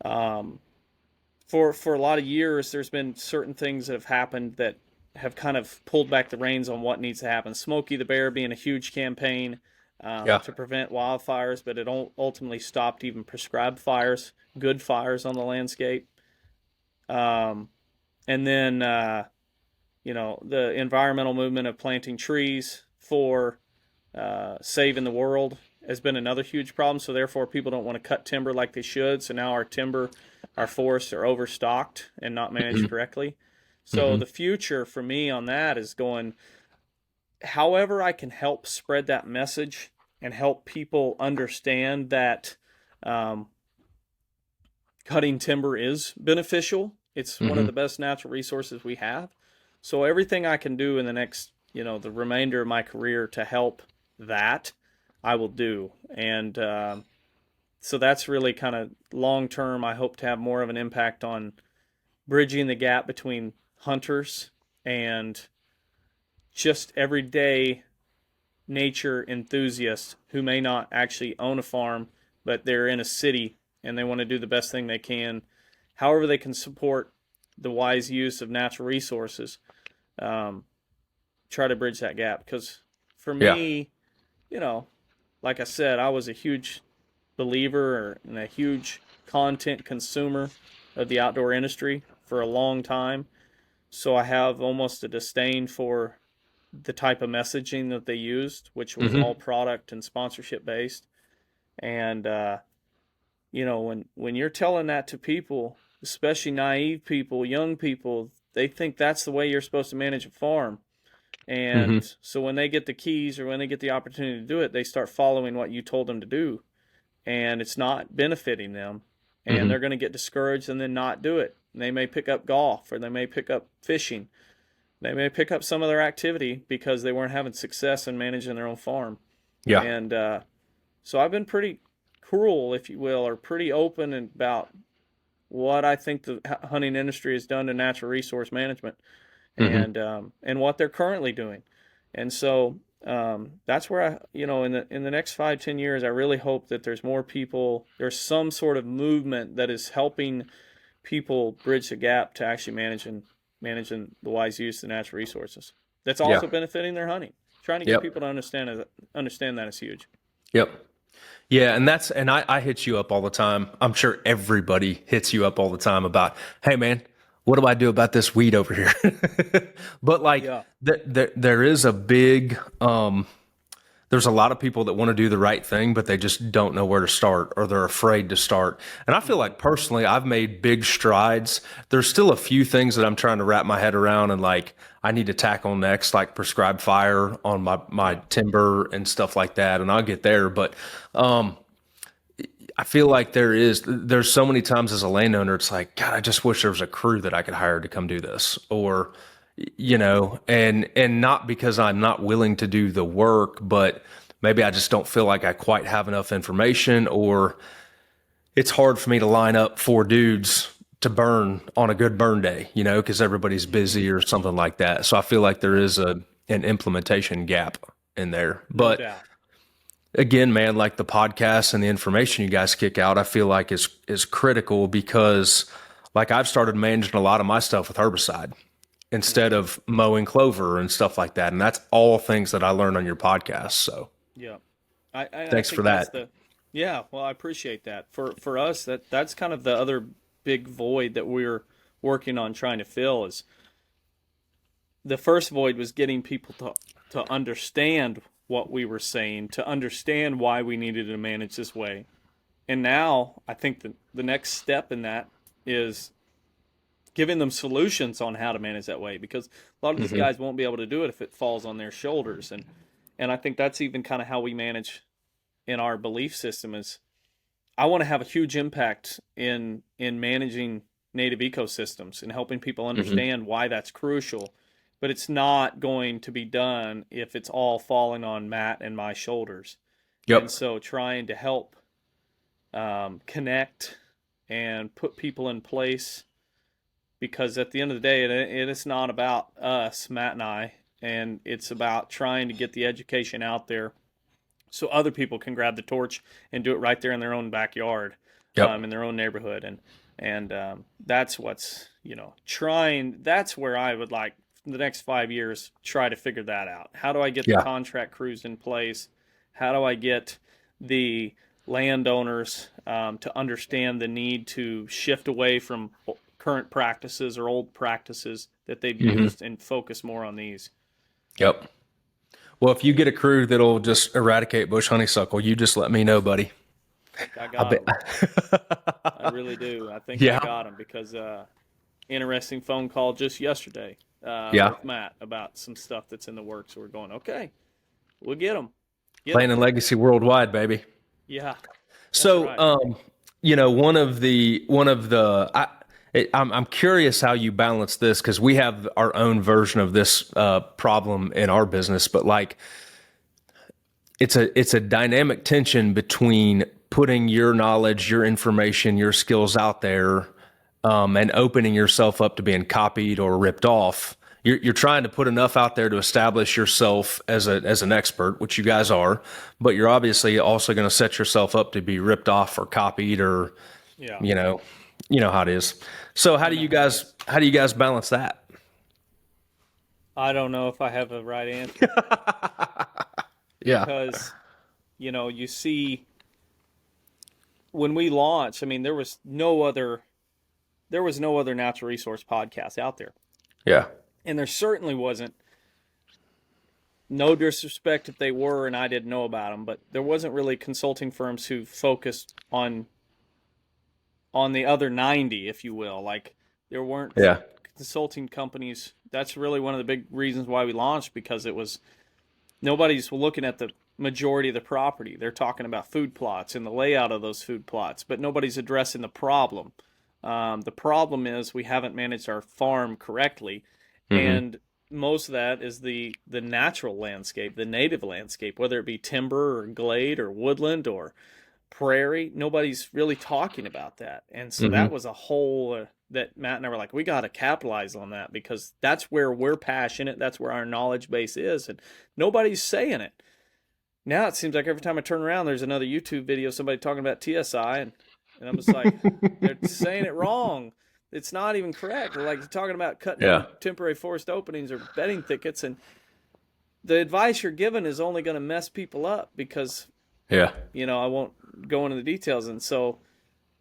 for a lot of years, there's been certain things that have happened that have kind of pulled back the reins on what needs to happen. Smokey the Bear being a huge campaign to prevent wildfires, but it ultimately stopped even prescribed fires, good fires on the landscape. And then, the environmental movement of planting trees for saving the world has been another huge problem. So therefore, people don't want to cut timber like they should. So now our forests are overstocked and not managed correctly. So the future for me on that is going, however I can help spread that message and help people understand that um, cutting timber is beneficial. It's one of Hmm. the best natural resources we have. So everything I can do in the next, the remainder of my career to help that, I will do. And so that's really kind of long term. I hope to have more of an impact on bridging the gap between hunters and just everyday nature enthusiasts who may not actually own a farm, but they're in a city and they want to do the best thing they can, however they can support the wise use of natural resources. Um, Try to bridge that gap because for Yeah. me, you know, like I said, I was a huge believer and a huge content consumer of the outdoor industry for a long time. So I have almost a disdain for the type of messaging that they used, which was all Hmm. product and sponsorship based. And when you're telling that to people, especially naive people, young people, they think that's the way you're supposed to manage a farm. Hmm. And so when they get the keys or when they get the opportunity to do it, they start following what you told them to do, and it's not benefiting them. And Hmm. they're going to get discouraged and then not do it. And they may pick up golf or they may pick up fishing. They may pick up some other activity because they weren't having success in managing their own farm. Yeah. And so I've been pretty cruel, if you will, or pretty open about what I think the hunting industry has done to natural resource management Hmm. and what they're currently doing. And so that's where in the next 5-10 years, I really hope that there's more people. There's some sort of movement that is helping people bridge the gap to actually managing the wise use of natural resources. That's Yeah. also benefiting their hunting. Trying to get Yep. people to understand that is huge. Yep. Yeah, and I hit you up all the time. I'm sure everybody hits you up all the time about, hey man, what do I do about this weed over here? But like Yeah. there is a big there's a lot of people that want to do the right thing, but they just don't know where to start or they're afraid to start. And I feel Mm-hmm. like personally, I've made big strides. There's still a few things that I'm trying to wrap my head around and like I need to tackle next, like prescribed fire on my Yeah. timber and stuff like that. And I'll get there. But I feel like there's so many times as a landowner, it's like, God, I just wish there was a crew that I could hire to come do this. Or, and not because I'm not willing to do the work, but maybe I just don't feel like I quite have enough information, or it's hard for me to line up 4 dudes to burn on a good burn day, because everybody's Mm-hmm. busy or something like that. So I feel like there is an implementation gap in there. No But doubt. again, man, like the podcast and the information you guys kick out, I feel like is critical because like I've started managing a lot of my stuff with herbicide instead Mm-hmm. of mowing clover and stuff like that. And that's all things that I learned on your podcast. So Yeah. I thanks for think that's that. the yeah, well, I appreciate that. For us, that's kind of the other big void that we're working on trying to fill is the first void was getting people to understand what we were saying, to understand why we needed to manage this way. And now I think the next step in that is giving them solutions on how to manage that way because a lot of these Hmm. guys won't be able to do it if it falls on their shoulders. And I think that's even kind of how we manage in our belief system is I want to have a huge impact in managing native ecosystems and helping people Hmm. understand why that's crucial. But it's not going to be done if it's all falling on Matt and my shoulders. And Yep. so trying to help connect and put people in place because at the end of the day, it's not about us, Matt and I, and it's about trying to get the education out there so other people can grab the torch and do it right there in their own backyard, Yep. in their own neighborhood, and that's what's trying. That's where I would like the next 5 years try to figure that out. How do I get the Yeah. contract crews in place? How do I get the landowners to understand the need to shift away from current practices or old practices that they've Hmm. used and focus more on these? Yep. Well, if you get a crew that'll just eradicate bush honeysuckle, you just let me know, buddy. I think I I got bet. them. I really do. I think I Yeah. got them because interesting phone call just yesterday Yeah. with Matt about some stuff that's in the works. We're going, okay, we'll get them. Get them. Planning legacy worldwide, baby. Yeah, that's So, right. I'm curious how you balance this because we have our own version of this problem in our business, but like it's a dynamic tension between putting your knowledge, your information, your skills out there, and opening yourself up to being copied or ripped off. You're trying to put enough out there to establish yourself as an expert, which you guys are, but you're obviously also going to set yourself up to be ripped off or copied or Yeah, you know you know how it is. So I know how it is. how do you guys balance that? I don't know if I have a right answer Yeah. because you see when we launched. I mean, there was no other natural resource podcast out there, Yeah. and there certainly wasn't. No disrespect if they were, and I didn't know about them, but there wasn't really consulting firms who focused on the other 90, if you will. Like there weren't Yeah. consulting companies. That's really one of the big reasons why we launched, because it was nobody's looking at the majority of the property. They're talking about food plots and the layout of those food plots, but nobody's addressing the problem. The problem is we haven't managed our farm correctly, Mm-hmm. and most of that is the natural landscape, the native landscape, whether it be timber or glade or woodland or prairie. Nobody's really talking about that, and so that Mm-hmm. was a hole that Matt and I were like, we got to capitalize on that because that's where we're passionate. That's where our knowledge base is, and nobody's saying it. Now it seems like every time I turn around, there's another YouTube video, somebody talking about TSI, and I'm just like, they're saying it wrong. It's not even correct. They're like talking about cutting Yeah. down temporary forest openings or bedding thickets, and the advice you're given is only going to mess people up because Yeah. I won't go into the details. And so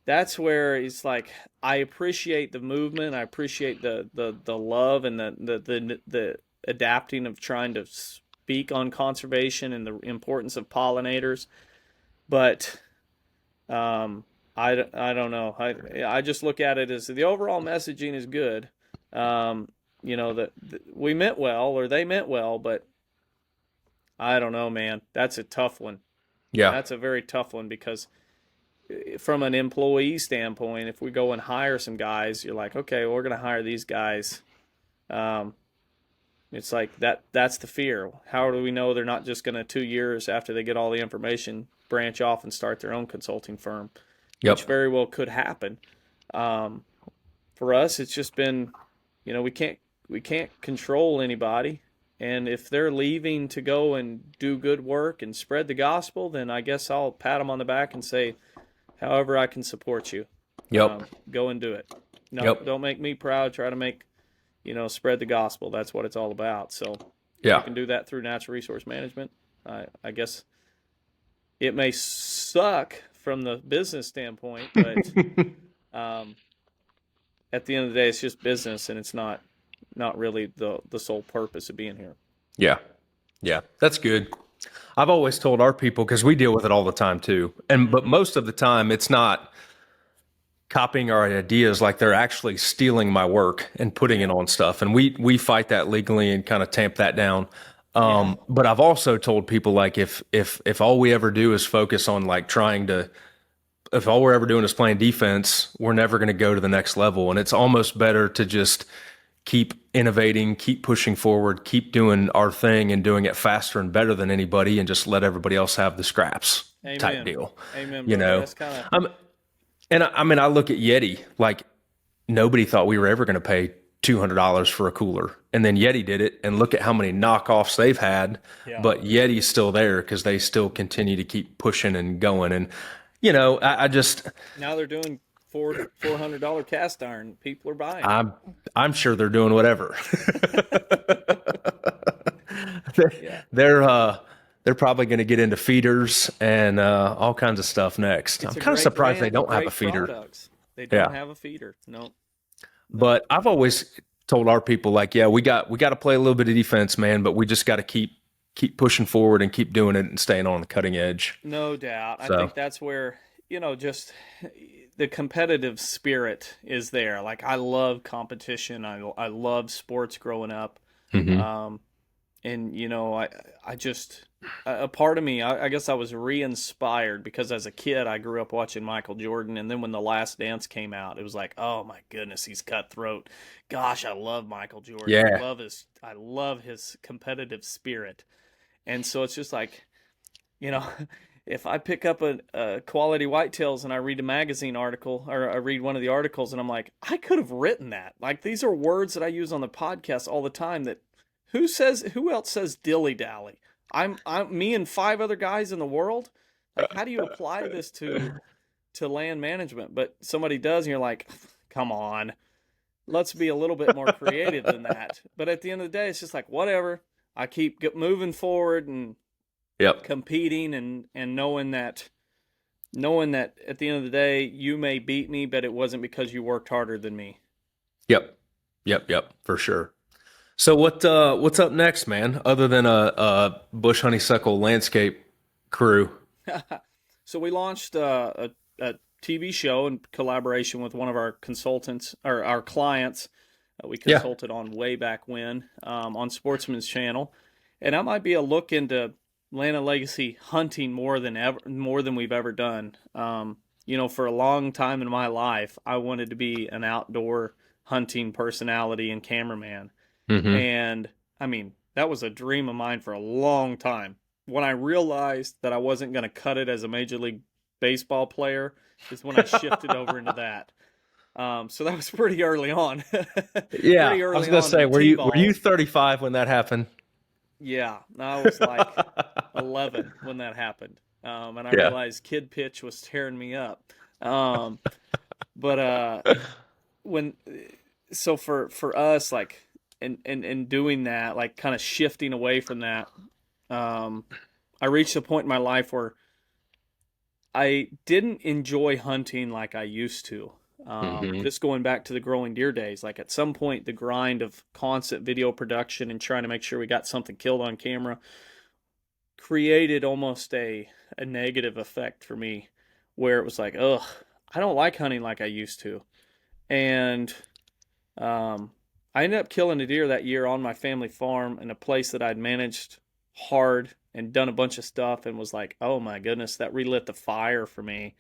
that's where it's like I appreciate the movement, I appreciate the love and the adapting of trying to speak on conservation and the importance of pollinators, but I don't know. I just look at it as the overall messaging is good. That we meant well or they meant well, but I don't know, man. That's a tough one. Yeah. That's a very tough one because from an employee standpoint, if we go and hire some guys, you're like, okay, well, we're going to hire these guys. Um, it's like that's the fear. How do we know they're not just going to 2 years after they get all the information branch off and start their own consulting firm, which Yep. very well could happen. Um, for us, it's just been, we can't control anybody. And if they're leaving to go and do good work and spread the gospel, then I guess I'll pat them on the back and say, however I can support you, Yep. go and do it. No, Yep. don't make me proud. Try to make, spread the gospel. That's what it's all about. So if we Yeah. can do that through natural resource management, I guess it may suck from the business standpoint, but um, at the end of the day, it's just business, and it's not really the sole purpose of being here. Yeah. Yeah. That's good. I've always told our people because we deal with it all the time too. But Mm-hmm. most of the time it's not copying our ideas, like they're actually stealing my work and putting it Yeah. on stuff. And we fight that legally and kind of tamp that down. Yeah. But I've also told people like if all we ever do is focus on like trying to if all we're ever doing is playing defense, we're never going to go to the next level. And it's almost better to just keep innovating, keep pushing forward, keep doing our thing and doing it faster and better than anybody and just let everybody else have the scraps type Amen. deal. Amen, You brother. know, That's kind of I mean, I look at Yeti, like nobody thought we were ever going to pay $200 for a cooler. And then Yeti did it. And look at how many knockoffs they've had. yeah. But Yeti's still there because they still continue to keep pushing and going. And, I just, Now they're doing $400 cast iron. People are buying. I'm sure they're doing whatever. Yeah. They're probably going to get into feeders and all kinds of stuff next. It's I'm a kind of great surprised they brand with don't have a great feeder. products. They don't Yeah. have a feeder. No. But I've always told our people like, yeah, we got to play a little bit of defense, man, but we just got to keep pushing forward and keep doing it and staying on the cutting edge. No doubt. I So, think that's where, just the competitive spirit is there. Like I love competition. I love sports growing up. mhm. Um, and I just a part of me, I guess I was re-inspired because as a kid I grew up watching Michael Jordan, and then when The Last Dance came out, it was like, oh my goodness, he's cutthroat. Gosh, I love Michael Jordan. Yeah. I love his competitive spirit. And so it's just like, you know, if I pick up a quality whitetails and I read a magazine article or I read one of the articles and I'm like, I could have written that. Like these are words that I use on the podcast all the time that who else says dilly dally? I'm me and five other guys in the world. Like how do you apply this to land management? But somebody does and you're like, come on. Let's be a little bit more creative than that. But at the end of the day, it's just like whatever. I keep moving forward and Yep. competing and knowing that at the end of the day you may beat me, but it wasn't because you worked harder than me. Yep. Yep. Yep. For sure. So what's up next, man? Other than a bush honeysuckle landscape crew? So we launched a TV show in collaboration with one of our consultants or our clients. We Yeah. consulted on way back when on Sportsman's Channel, and that might be a look into land and legacy hunting more than we've ever done. For a long time in my life, I wanted to be an outdoor hunting personality and cameraman. Mm-hmm. And I mean, that was a dream of mine for a long time. When I realized that I wasn't going to cut it as a Major League Baseball player, is when I shifted over into that. So that was pretty early on. Yeah. Pretty I was early gonna on in say, the were you T-ball. 35 when that happened? Yeah, I was like 11 when that happened. And I Yeah. realized kid pitch was tearing me up. Um, but when so for us like in doing that, like kind of shifting away from that, um, I reached a point in my life where I didn't enjoy hunting like I used to. Mm-hmm. Just going back to the growing deer days, like at some point, the grind of constant video production and trying to make sure we got something killed on camera created almost a negative effect for me where it was like, ugh, I don't like hunting like I used to. And um, I ended up killing a deer that year on my family farm in a place that I'd managed hard and done a bunch of stuff and was like, oh my goodness, that relit the fire for me.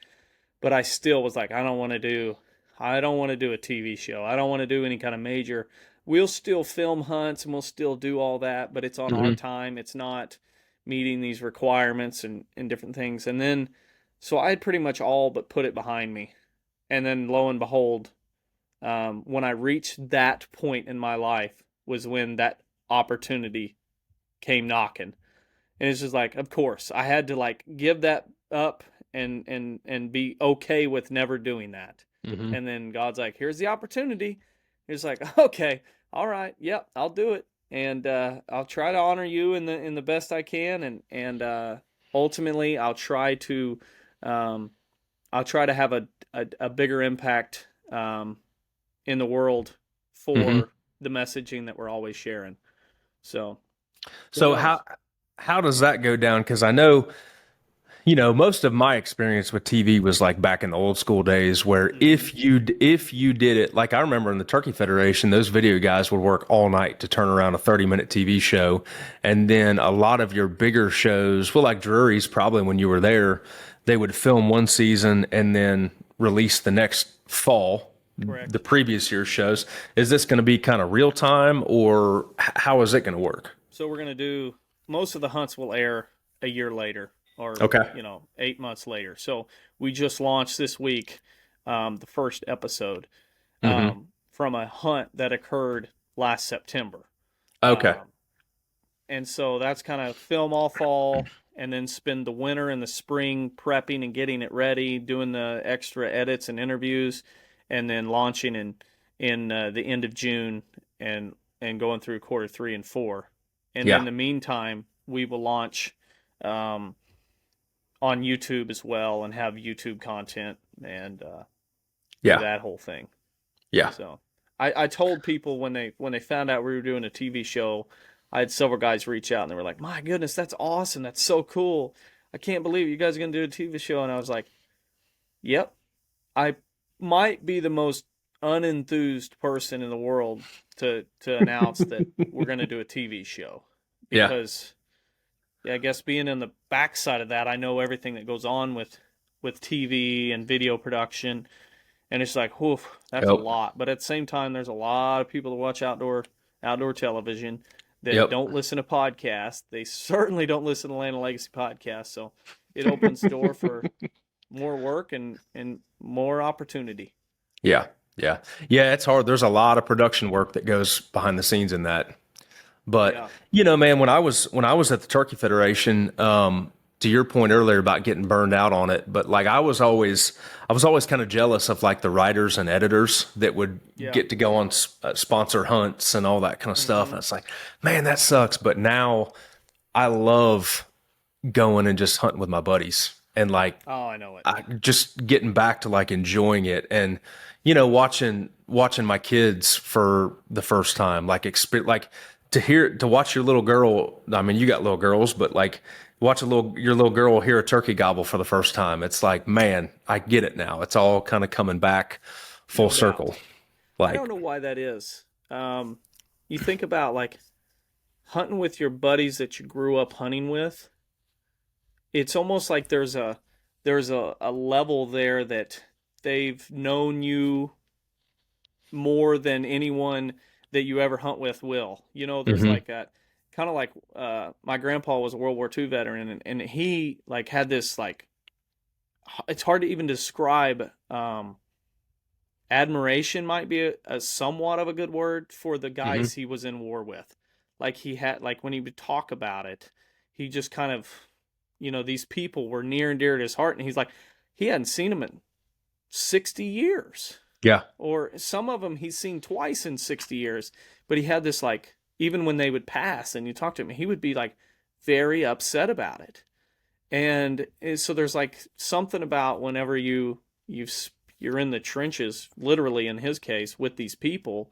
But I still was like, I don't want to do a TV show. I don't want to do any kind of major. We'll still film hunts and we'll still do all that, but it's on our Mm-hmm. time. It's not meeting these requirements and different things. And then, so I had pretty much all but put it behind me. And then lo and behold, when I reached that point in my life was when that opportunity came knocking. And it's just like, of course, I had to like give that up and be okay with never doing that. Mm-hmm. And then God's like, here's the opportunity. He's like, okay, all right, yep, I'll do it, and I'll try to honor you in the best I can, and ultimately um, I'll try to have a bigger impact in the world Mm-hmm. for the messaging that we're always sharing. So who So knows? how does that go down? Because I know, most of my experience with TV was like back in the old school days, where Hmm. if you did it, like I remember in the Turkey Federation, those video guys would work all night to turn around a 30-minute TV show, and then a lot of your bigger shows, well, like Drury's, probably when you were there, they would film one season and then release the next fall the Correct. previous year's shows. Is this going to be kind of real time, or how is it going to work? So we're gonna do most of the hunts will air a year later, or Okay. 8 months later. So we just launched this week the first episode Hmm. from a hunt that occurred last September. Okay. Um, and so that's kind of film all fall and then spend the winter and the spring prepping and getting it ready, doing the extra edits and interviews, and then launching in the end of June and going through quarter three and four. And then in Yeah. the meantime, we will launch um, on YouTube as well and have YouTube content and do Yeah. that whole thing. Yeah. So I told people when they found out we were doing a TV show, I had several guys reach out and they were like, "My goodness, that's awesome! That's so cool! I can't believe you guys are gonna do a TV show." And I was like, "Yep, I might be the most unenthused person in the world to announce that we're gonna do a TV show Yeah. because yeah, I guess being in the backside of that, I know everything that goes on with TV and video production, and it's like, whew, that's a Yep. lot. But at the same time, there's a lot of people that watch outdoor television that Yep. don't listen to podcasts. They certainly don't listen to Land and Legacy podcasts. So it opens the door for more work and more opportunity. Yeah. Yeah. Yeah. It's hard. There's a lot of production work that goes behind the scenes in that. But Yeah, man, when I was at the Turkey Federation, to your point earlier about getting burned out on it, but like I was always kind of jealous of like the writers and editors that would yeah, get to go on sponsor hunts and all that kind of stuff. hmm And it's like, man, that sucks. But now I love going and just hunting with my buddies and like oh, I know it. just getting back to like enjoying it and watching my kids for the first time like to watch your little girl. I mean, you got little girls, but like watch your little girl hear a turkey gobble for the first time. It's like, man, I get it now. It's all kind of coming back full No circle. doubt. I Like, don't know why that is. You think about like hunting with your buddies that you grew up hunting with. It's almost like there's a level there that they've known you more than anyone that you ever hunt with will. There's hmm like a kind of like my grandpa was a World War II veteran, and he like had this like it's hard to even describe. Admiration might be a somewhat of a good word for the hmm guys he was in war with. Like he had like when he would talk about it, he just kind of these people were near and dear to his heart, and he's like he hadn't seen them in 60 years, yeah, or some of them he's seen twice in 60 years, but he had this like even when they would pass and you talk to him, he would be like very upset about it. And so there's like something about whenever you're in the trenches, literally in his case, with these people.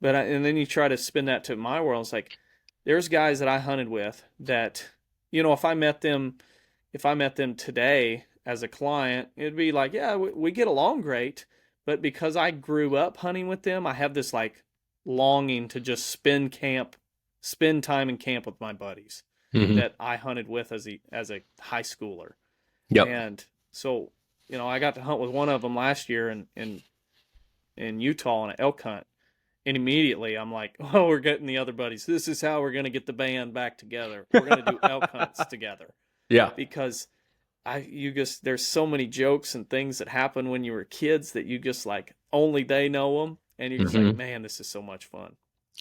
And then you try to spin that to my world. It's like there's guys that I hunted with that, if I met them today as a client, it'd be like, yeah, we get along great, but because I grew up hunting with them, I have this like longing to just spend time in camp with my buddies hmm that I hunted with as a high schooler. yep, And so, I got to hunt with one of them last year in Utah on an elk hunt. And immediately I'm like, oh, we're getting the other buddies. This is how we're going to get the band back together. We're going to do elk hunts together yeah, because there's so many jokes and things that happen when you were kids that you just like, only they know them. And you're just like, hmm man, this is so much fun.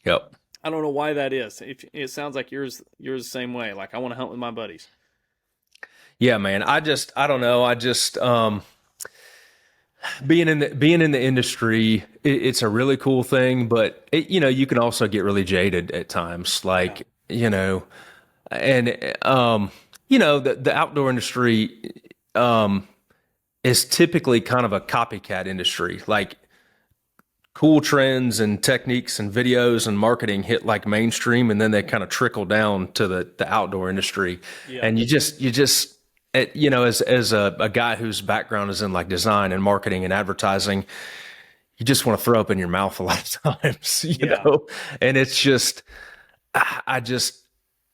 yep. I don't know why that is. It sounds like yours the same way. Like I want to hunt with my buddies. Yeah, man. I don't know. Being in the industry, it's a really cool thing, but you can also get really jaded at times. Yeah. Like, and the outdoor industry is typically kind of a copycat industry. Like cool trends and techniques and videos and marketing hit like mainstream, and then they kind of trickle down to the outdoor industry. Yeah. And you just as a guy whose background is in like design and marketing and advertising, you just want to throw up in your mouth a lot of times, Yeah. and it's just, I just,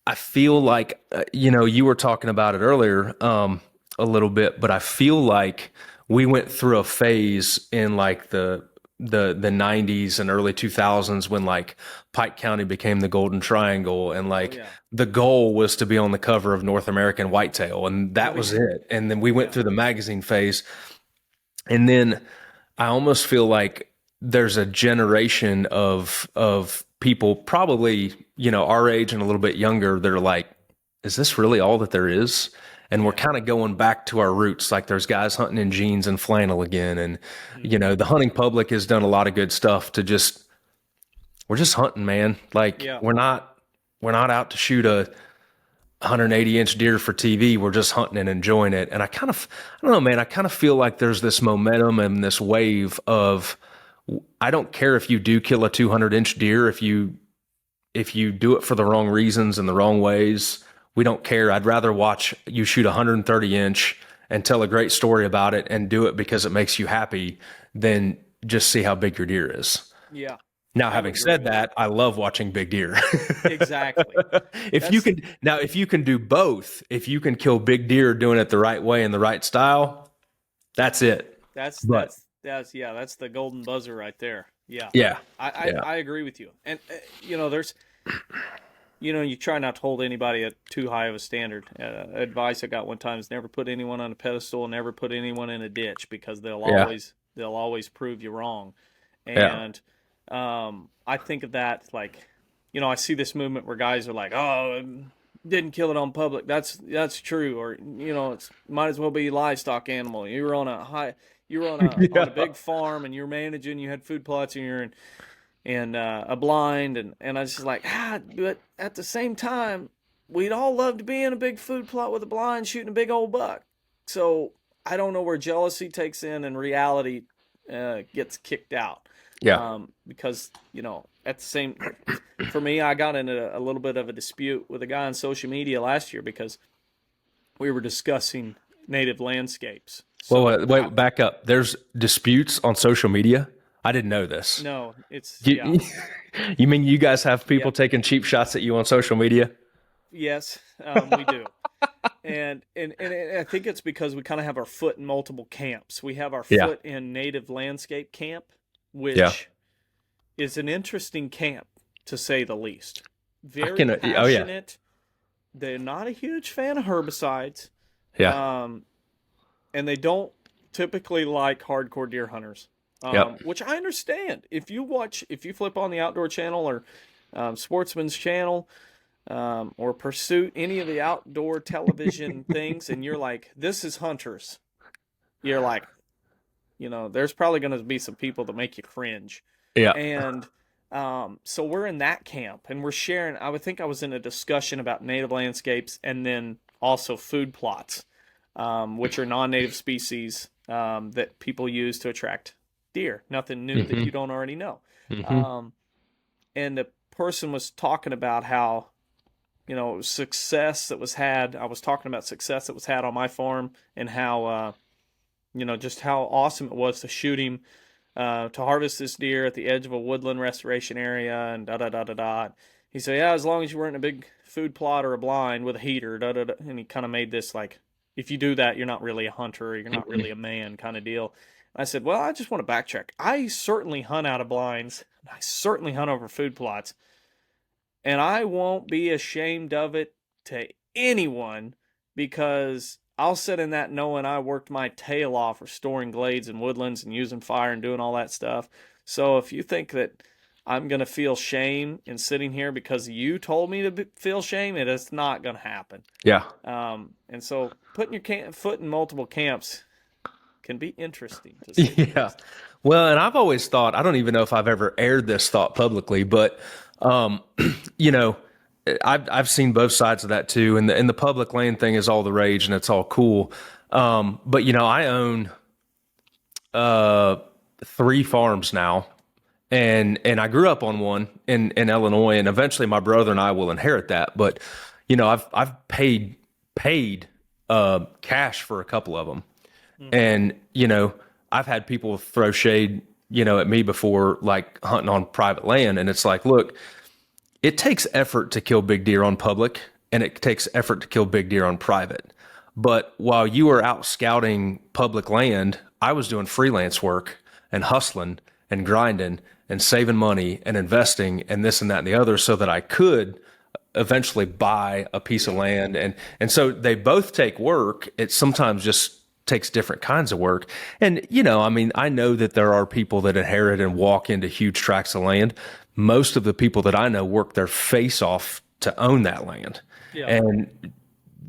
I feel like, you were talking about it earlier, a little bit, but I feel like we went through a phase in like the 90s and early 2000s when like Pike County became the Golden Triangle, and Oh like yeah. the goal was to be on the cover of North American Whitetail, and Oh that was yeah. it. And then we went Yeah. through the magazine phase, and then I almost feel like there's a generation of people, probably our age and a little bit younger, that are like, is this really all that there is? And we're Yeah. kind of going back to our roots. Like there's guys hunting in jeans and flannel again, and hmm the hunting public has done a lot of good stuff to just, we're just hunting, man. Like Yeah. we're not out to shoot a 180-inch deer for TV. We're just hunting and enjoying it. And I don't know, man. I kind of feel like there's this momentum and this wave of, I don't care if you do kill a 200-inch deer, if you do it for the wrong reasons and the wrong ways. We don't care. I'd rather watch you shoot a 130-inch and tell a great story about it and do it because it makes you happy than just see how big your deer is. Yeah. Now, I would having agree said with that. that, I love watching big deer. Exactly. That's If you can do both, if you can kill big deer doing it the right way and the right style, that's it. that's But that's that's yeah, that's the golden buzzer right there. Yeah. yeah, I yeah, I agree with you. And there's you try not to hold anybody at too high of a standard. Advice I got one time is never put anyone on a pedestal, never put anyone in a ditch because yeah, they'll always prove you wrong. yeah, And I think of that like, I see this movement where guys are like, "Oh, didn't kill it on public." That's true, or it's might as well be livestock animal. You were on a yeah, big farm and you're managing. You had food plots and you're in and a blind and I was just like but at the same time we'd all love to be in a big food plot with a blind shooting a big old buck. So I don't know where jealousy takes in and reality gets kicked out, yeah. because at the same for me I got into a little bit of a dispute with a guy on social media last year because we were discussing native landscapes. Well, So wait, back up. There's disputes on social media. I didn't know this. no, it's yeah. You, you mean you guys have people Yep. taking cheap shots at you on social media? Yes, we do. And I think it's because we kind of have our foot in multiple camps. We have our Yeah, foot in native landscape camp, yeah. which is an interesting camp to say the least. I Very can. Oh yeah, passionate. They're not a huge fan of herbicides, yeah, um, and they don't typically like hardcore deer hunters, yep. which I understand. If you flip on the Outdoor Channel or Sportsman's Channel, or Pursuit, any of the outdoor television things, and you're like, this is hunters. You're like, there's probably going to be some people that make you cringe. Yeah, And so we're in that camp and we're sharing. I would think I was in a discussion about native landscapes and then also food plots, which are non-native species that people use to attract deer. Nothing new that hmm you don't already know. hmm Um, and the person was talking about how success that was had. I was talking about success that was had on my farm and how, just how awesome it was to shoot him, to harvest this deer at the edge of a woodland restoration area and da da da da da. He said, yeah, as long as you weren't in a big food plot or a blind with a heater, da da da. And he kind of made this like, if you do that, you're not really a hunter, or you're not really a man kind of deal. I said, well, I just want to backtrack. I certainly hunt out of blinds. I certainly hunt over food plots. And I won't be ashamed of it to anyone because I'll sit in that knowing I worked my tail off restoring glades and woodlands and using fire and doing all that stuff. So if you think that I'm going to feel shame in sitting here because you told me to feel shame, it is not going to happen. yeah, And so putting your foot in multiple camps can be interesting to say the yeah. least. Well, and I've always thought, I don't even know if I've ever aired this thought publicly, but um, you know, I've seen both sides of that too, and the public land thing is all the rage and it's all cool. But I own uh, three farms now, and I grew up on one in Illinois, and eventually my brother and I will inherit that. But I've paid cash for a couple of them, Mm-hmm. and I've had people throw shade at me before, like hunting on private land, and it's like, look, it takes effort to kill big deer on public, and it takes effort to kill big deer on private. But while you were out scouting public land, I was doing freelance work and hustling and grinding and saving money and investing and this and that and the other so that I could eventually buy a piece of land. And so they both take work. It sometimes just takes different kinds of work. And, I mean, I know that there are people that inherit and walk into huge tracts of land. Most of the people that I know work their face off to own that land. Yeah. And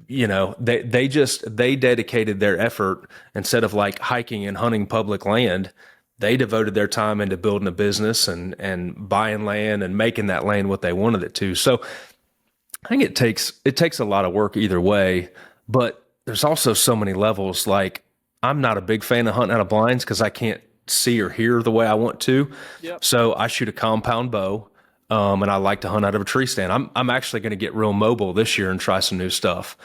they dedicated their effort instead of like hiking and hunting public land. They devoted their time into building a business and buying land and making that land what they wanted it to. So I think it takes a lot of work either way, but there's also so many levels. Like, I'm not a big fan of hunting out of blinds because I can't see or hear the way I want to. Yep. So I shoot a compound bow, and I like to hunt out of a tree stand. I'm actually going to get real mobile this year and try some new stuff.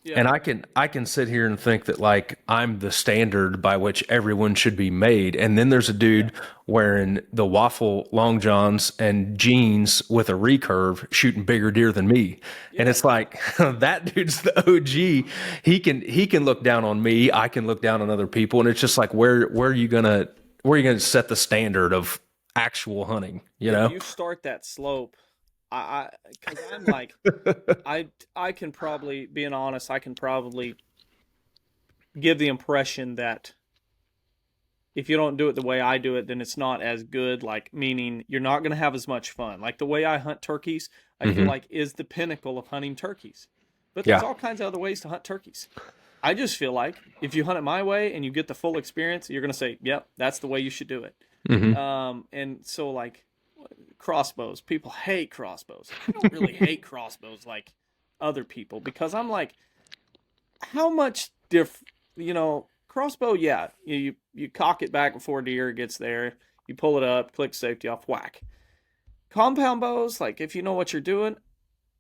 Yeah. And I can sit here and think that like I'm the standard by which everyone should be made. And then there's a Yeah. dude wearing the waffle long johns and jeans with a recurve shooting bigger deer than me. And Yeah. it's like that dude's the OG. He can look down on me. I can look down on other people. And it's just like where are you gonna set the standard of actual hunting, you If know? you start that slope, because I'm like, I can probably, being honest, I can probably give the impression that if you don't do it the way I do it, then it's not as good. Like, meaning you're not going to have as much fun. Like the way I hunt turkeys, I feel Hmm. like is the pinnacle of hunting turkeys. But there's Yeah. all kinds of other ways to hunt turkeys. I just feel like if you hunt it my way and you get the full experience, you're going to say, "Yep, that's the way you should do it." Hmm. And so like crossbows, people hate crossbows. I don't really hate crossbows like other people because I'm like, how much crossbow, yeah, you cock it back before deer gets there, you pull it up, click safety off, whack. Compound bows, like if you know what you're doing,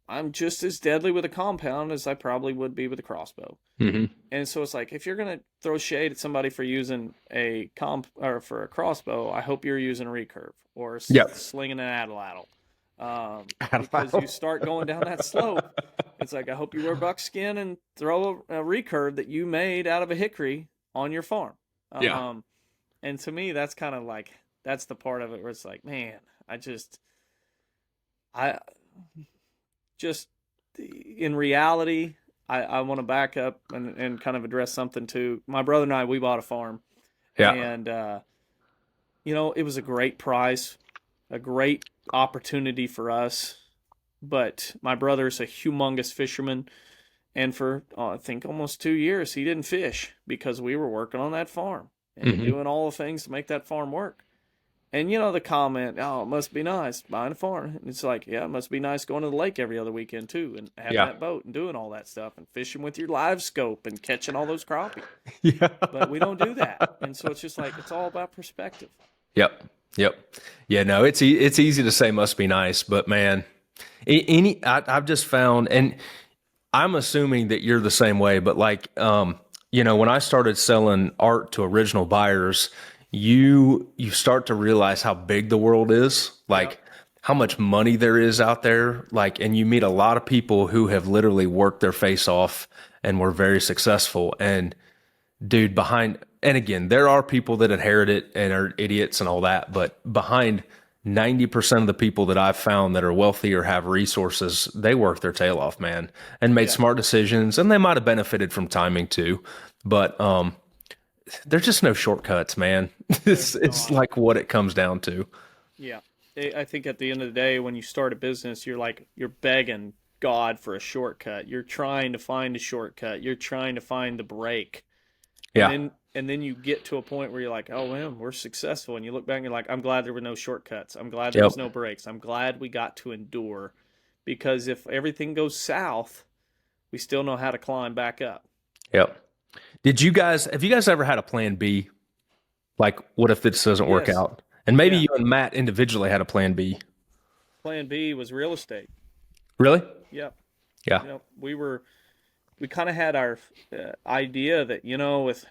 I'm just as deadly with a compound as I probably would be with a crossbow. Hmm. And so it's like if you're gonna throw shade at somebody for using a comp or for a crossbow, I hope you're using a recurve or Yep. slinging an atlatl, because you start going down that slope. It's like I hope you wear buckskin and throw a recurve that you made out of a hickory on your farm. Yeah. And to me, that's kind of like that's the part of it where it's like, man, I just in reality, I want to back up and kind of address something too. My brother and I, we bought a farm, Yeah. and it was a great price, a great opportunity for us. But my brother's a humongous fisherman, and for I think almost 2 years he didn't fish because we were working on that farm and Hmm. doing all the things to make that farm work. And the comment, oh, it must be nice buying a farm. And it's like, yeah, it must be nice going to the lake every other weekend too, and having Yeah. that boat and doing all that stuff and fishing with your live scope and catching all those crappie. Yeah. But we don't do that, and so it's just like it's all about perspective. Yep. Yep. Yeah. No, it's easy to say must be nice, but man, I've just found, and I'm assuming that you're the same way, but like, when I started selling art to original buyers, you start to realize how big the world is, Yep. like how much money there is out there, like, and you meet a lot of people who have literally worked their face off and were very successful. And dude, and again, there are people that inherit it and are idiots and all that, but behind 90% of the people that I've found that are wealthy or have resources, they work their tail off, man, and made Yeah. smart decisions, and they might have benefited from timing too. But there's just no shortcuts, man. It's There's it's not. like what it comes down to. Yeah. I think at the end of the day, when you start a business, you're begging God for a shortcut. You're trying to find a shortcut. You're trying to find the break. And Yeah. then you get to a point where you're like, oh man, we're successful. And you look back and you're like, I'm glad there were no shortcuts. I'm glad there Yep. was no breaks. I'm glad we got to endure. Because if everything goes south, we still know how to climb back up. Yep. Have you guys ever had a plan B? Like, what if this doesn't work Yes. out? And maybe Yeah. you and Matt individually had a plan B. Plan B was real estate. Really? Yep. Yeah. We kind of had our idea that, with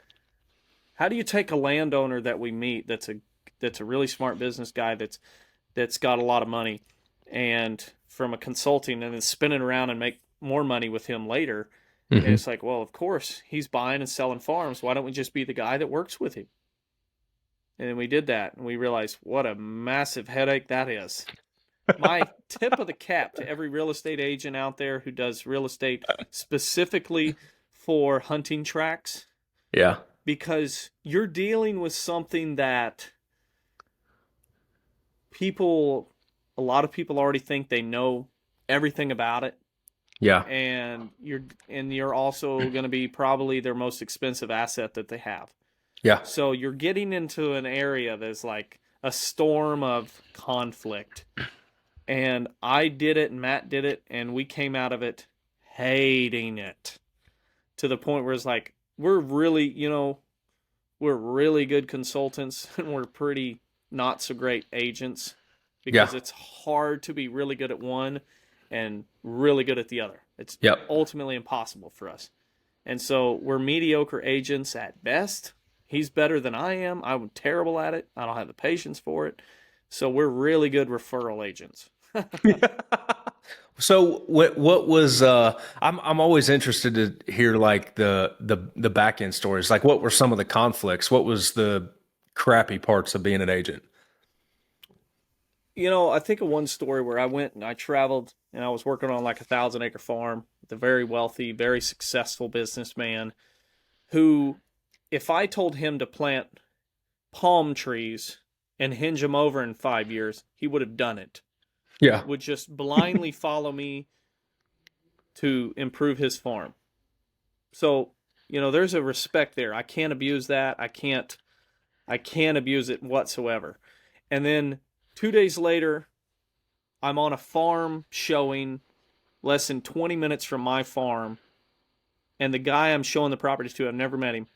how do you take a landowner that we meet that's a really smart business guy that's got a lot of money and from a consulting and then spin it around and make more money with him later. And Hmm. it's like, well, of course, he's buying and selling farms. Why don't we just be the guy that works with him? And then we did that, and we realized what a massive headache that is. My tip of the cap to every real estate agent out there who does real estate specifically for hunting tracks, Yeah. because you're dealing with something that a lot of people already think they know everything about it, Yeah. and you're also going to be probably their most expensive asset that they have. Yeah. So you're getting into an area that's like a storm of conflict. And I did it and Matt did it and we came out of it hating it to the point where it's like we're really good consultants and we're pretty not so great agents Yeah. because it's hard to be really good at one and really good at the other. It's Yep. ultimately impossible for us. And so we're mediocre agents at best. He's better than I am. I'm terrible at it. I don't have the patience for it. So we're really good referral agents. So what was I'm always interested to hear like the back end stories. Like what were some of the conflicts? What was the crappy parts of being an agent? I think of one story where I went and I traveled and I was working on like 1,000 acre farm with a very wealthy, very successful businessman who, if I told him to plant palm trees and hinge them over in 5 years, he would have done it. Yeah. Would just blindly follow me to improve his farm. So, there's a respect there. I can't abuse that. I can't abuse it whatsoever. And then 2 days later, I'm on a farm showing less than 20 minutes from my farm. And the guy I'm showing the properties to, I've never met him.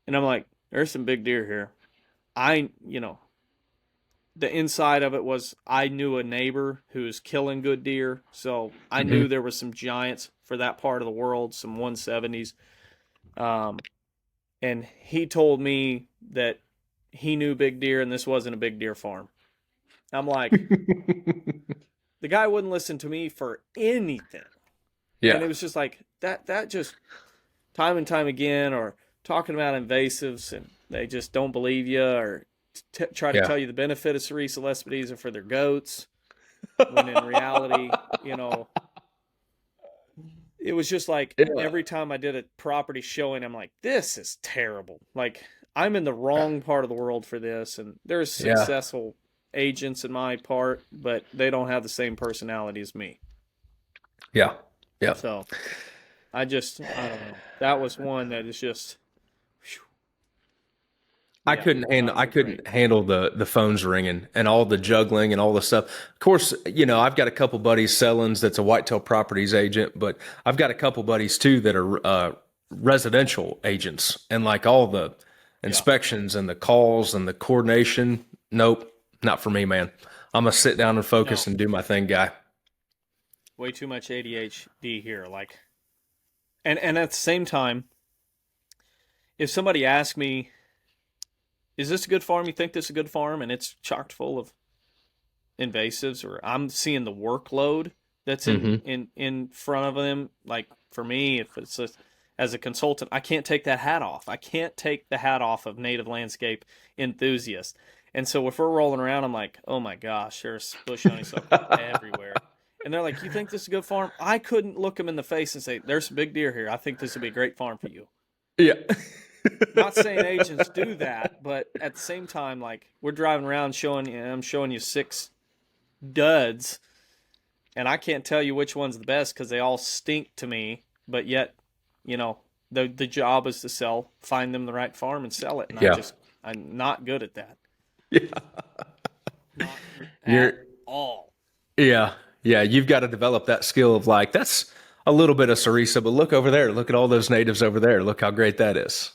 And I'm like, there's some big deer here. The inside of it was I knew a neighbor who was killing good deer. So I knew Hmm. there was some giants for that part of the world, some 170s. Um, and he told me that he knew big deer and this wasn't a big deer farm. I'm like, the guy wouldn't listen to me for anything. And Yeah. it was just like that just time and time again, or talking about invasives and they just don't believe you, or try to Yeah. tell you the benefit of Cerisa lespedeza for their goats, when in reality, it was just like Yeah. every time I did a property showing, I'm like, this is terrible. Like, I'm in the wrong part of the world for this. And there's Yeah. successful agents in my part, but they don't have the same personality as me. Yeah. Yeah. So I don't know. That was one that is just, whew, yeah, I not great. couldn't handle the phones ringing and all the juggling and all the stuff. Of course, I've got a couple buddies Sellens that's a whitetail properties agent, but I've got a couple buddies too that are residential agents, and like all the Yeah. inspections and the calls and the coordination. Nope, not for me, man. I'm gonna sit down and focus No, and do my thing, guy. way too much ADHD here. Like, and at the same time, if somebody asks me, is this a good farm? You think this is a good farm? And it's chocked full of invasives, or I'm seeing the workload that's in Hmm. in in front of them. Like, for me, if it's as a consultant, I can't take that hat off. I can't take the hat off of native landscape enthusiast. And so if we're rolling around, I'm like, oh my gosh, there's bush honeysuckle everywhere. And they're like, you think this is a good farm? I couldn't look them in the face and say, there's some big deer here. I think this would be a great farm for you. Yeah. Not saying agents do that, but at the same time, like, we're driving around I'm showing you six duds, and I can't tell you which one's the best because they all stink to me. But yet, the job is to find them the right farm and sell it, and Yeah. I'm not good at that, Yeah. not You're at all. Yeah. Yeah. You've got to develop that skill of like, that's a little bit of Sarisa, but look over there. Look at all those natives over there. Look how great that is.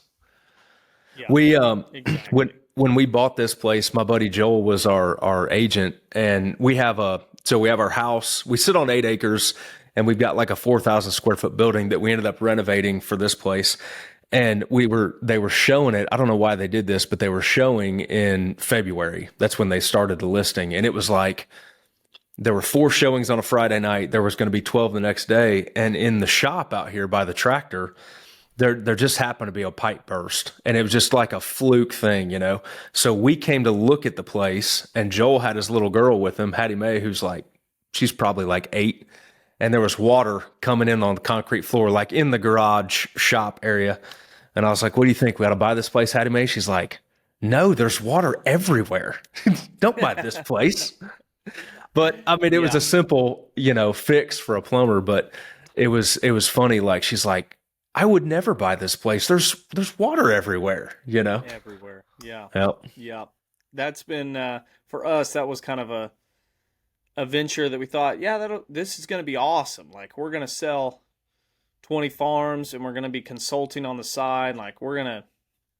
Yeah, We, when, exactly. when we bought this place, my buddy Joel was our agent, and we have our house. We sit on 8 acres, and we've got like a 4,000 square foot building that we ended up renovating for this place. And they were showing it. I don't know why they did this, but they were showing in February. That's when they started the listing. And it was like, there were 4 showings on a Friday night. There was going to be 12 the next day. And in the shop out here by the tractor, there just happened to be a pipe burst. And it was just like a fluke thing. So we came to look at the place, and Joel had his little girl with him, Hattie Mae, she's probably like 8. And there was water coming in on the concrete floor, like in the garage shop area. And I was like, what do you think? We ought to buy this place, Hattie Mae? She's like, no, there's water everywhere. Don't buy this place. But I mean, it was Yeah, a simple, fix for a plumber, but it was funny. Like, she's like, I would never buy this place. There's water everywhere. everywhere. Yeah, Yep. yeah. That's been for us. That was kind of a venture that we thought, yeah, this is going to be awesome. Like, we're going to sell 20 farms and we're going to be consulting on the side. Like, and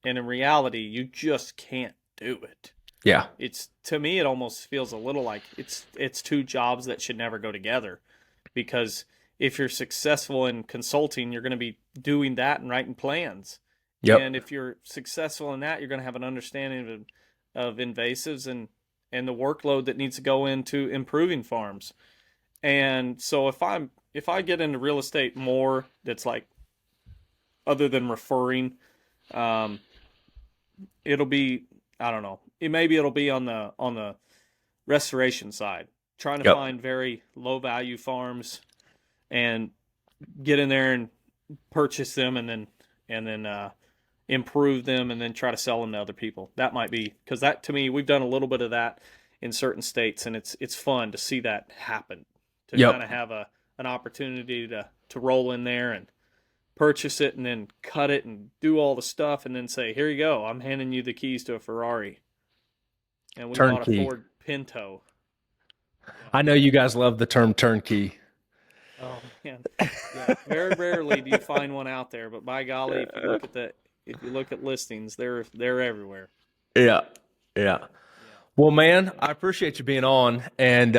in reality, you just can't do it. Yeah. It's, to me, it almost feels a little like it's two jobs that should never go together, because if you're successful in consulting, you're going to be doing that and writing plans. Yep. And if you're successful in that, you're going to have an understanding of invasives and the workload that needs to go into improving farms. And so if I get into real estate more, that's like, other than referring, it'll be, I don't know, it'll be on the restoration side, trying to find very low value farms and get in there and purchase them and then improve them and then try to sell them to other people. That might be, because that, to me, we've done a little bit of that in certain states, and it's fun to see that happen, to kind of have an opportunity to roll in there and purchase it and then cut it and do all the stuff and then say, here you go, I'm handing you the keys to a Ferrari. And we bought a Ford Pinto. I know you guys love the term turnkey. Oh man, yeah. Very rarely do you find one out there, but by golly, if you look at listings, they're everywhere. Yeah. Well, man, I appreciate you being on, and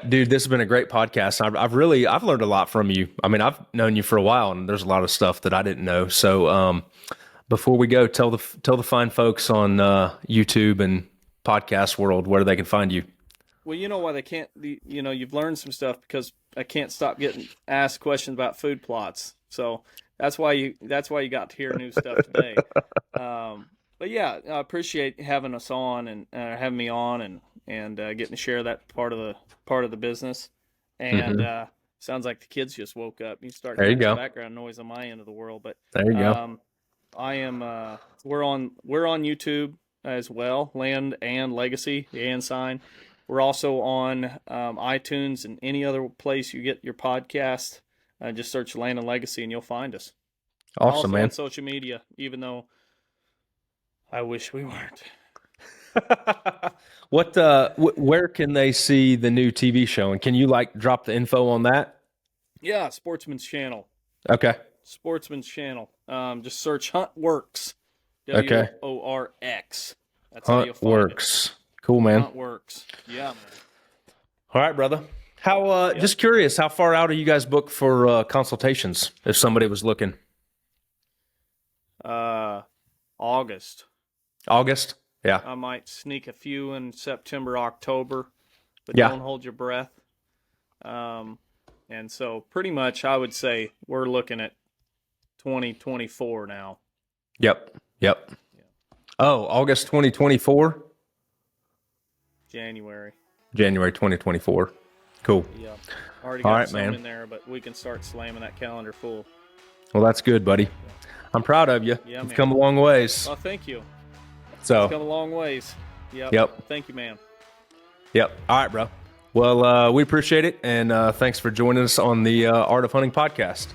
dude, this has been a great podcast. I've learned a lot from you. I mean, I've known you for a while, and there's a lot of stuff that I didn't know. So, before we go, tell the fine folks on YouTube and podcast world where they can find you. Well, you know why they can't. You've learned some stuff because I can't stop getting asked questions about food plots. So that's why you got to hear new stuff today. But yeah, I appreciate having us on and having me on and getting to share that part of the business. And sounds like the kids just woke up. You start hearing some background noise on my end of the world, but there you go. I am. We're on YouTube as well. Land and Legacy, the and sign. We're also on iTunes and any other place you get your podcast. Just search Land and Legacy and you'll find us. Awesome, also man. On social media, even though I wish we weren't. Where can they see the new TV show? And can you drop the info on that? Yeah, Sportsman's Channel. Okay. Sportsman's Channel. Just search Hunt Works. Okay. WORX. That's Hunt how you'll find Works. It. Cool, man. Hunt Works. Yeah, man. All right, brother. How? Just curious, how far out are you guys booked for consultations? If somebody was looking. August. August? Yeah. I might sneak a few in September, October, but don't hold your breath. And so pretty much I would say we're looking at 2024 now. Yep. Oh, August 2024? January 2024. Cool. Yeah. Already got some in there, but we can start slamming that calendar full. Well, that's good, buddy. I'm proud of you. Yeah, You've come a long ways. Well, thank you. So it's come a long ways. Yep. Thank you, man. Yep. All right, bro. Well, we appreciate it, and thanks for joining us on the Art of Hunting podcast.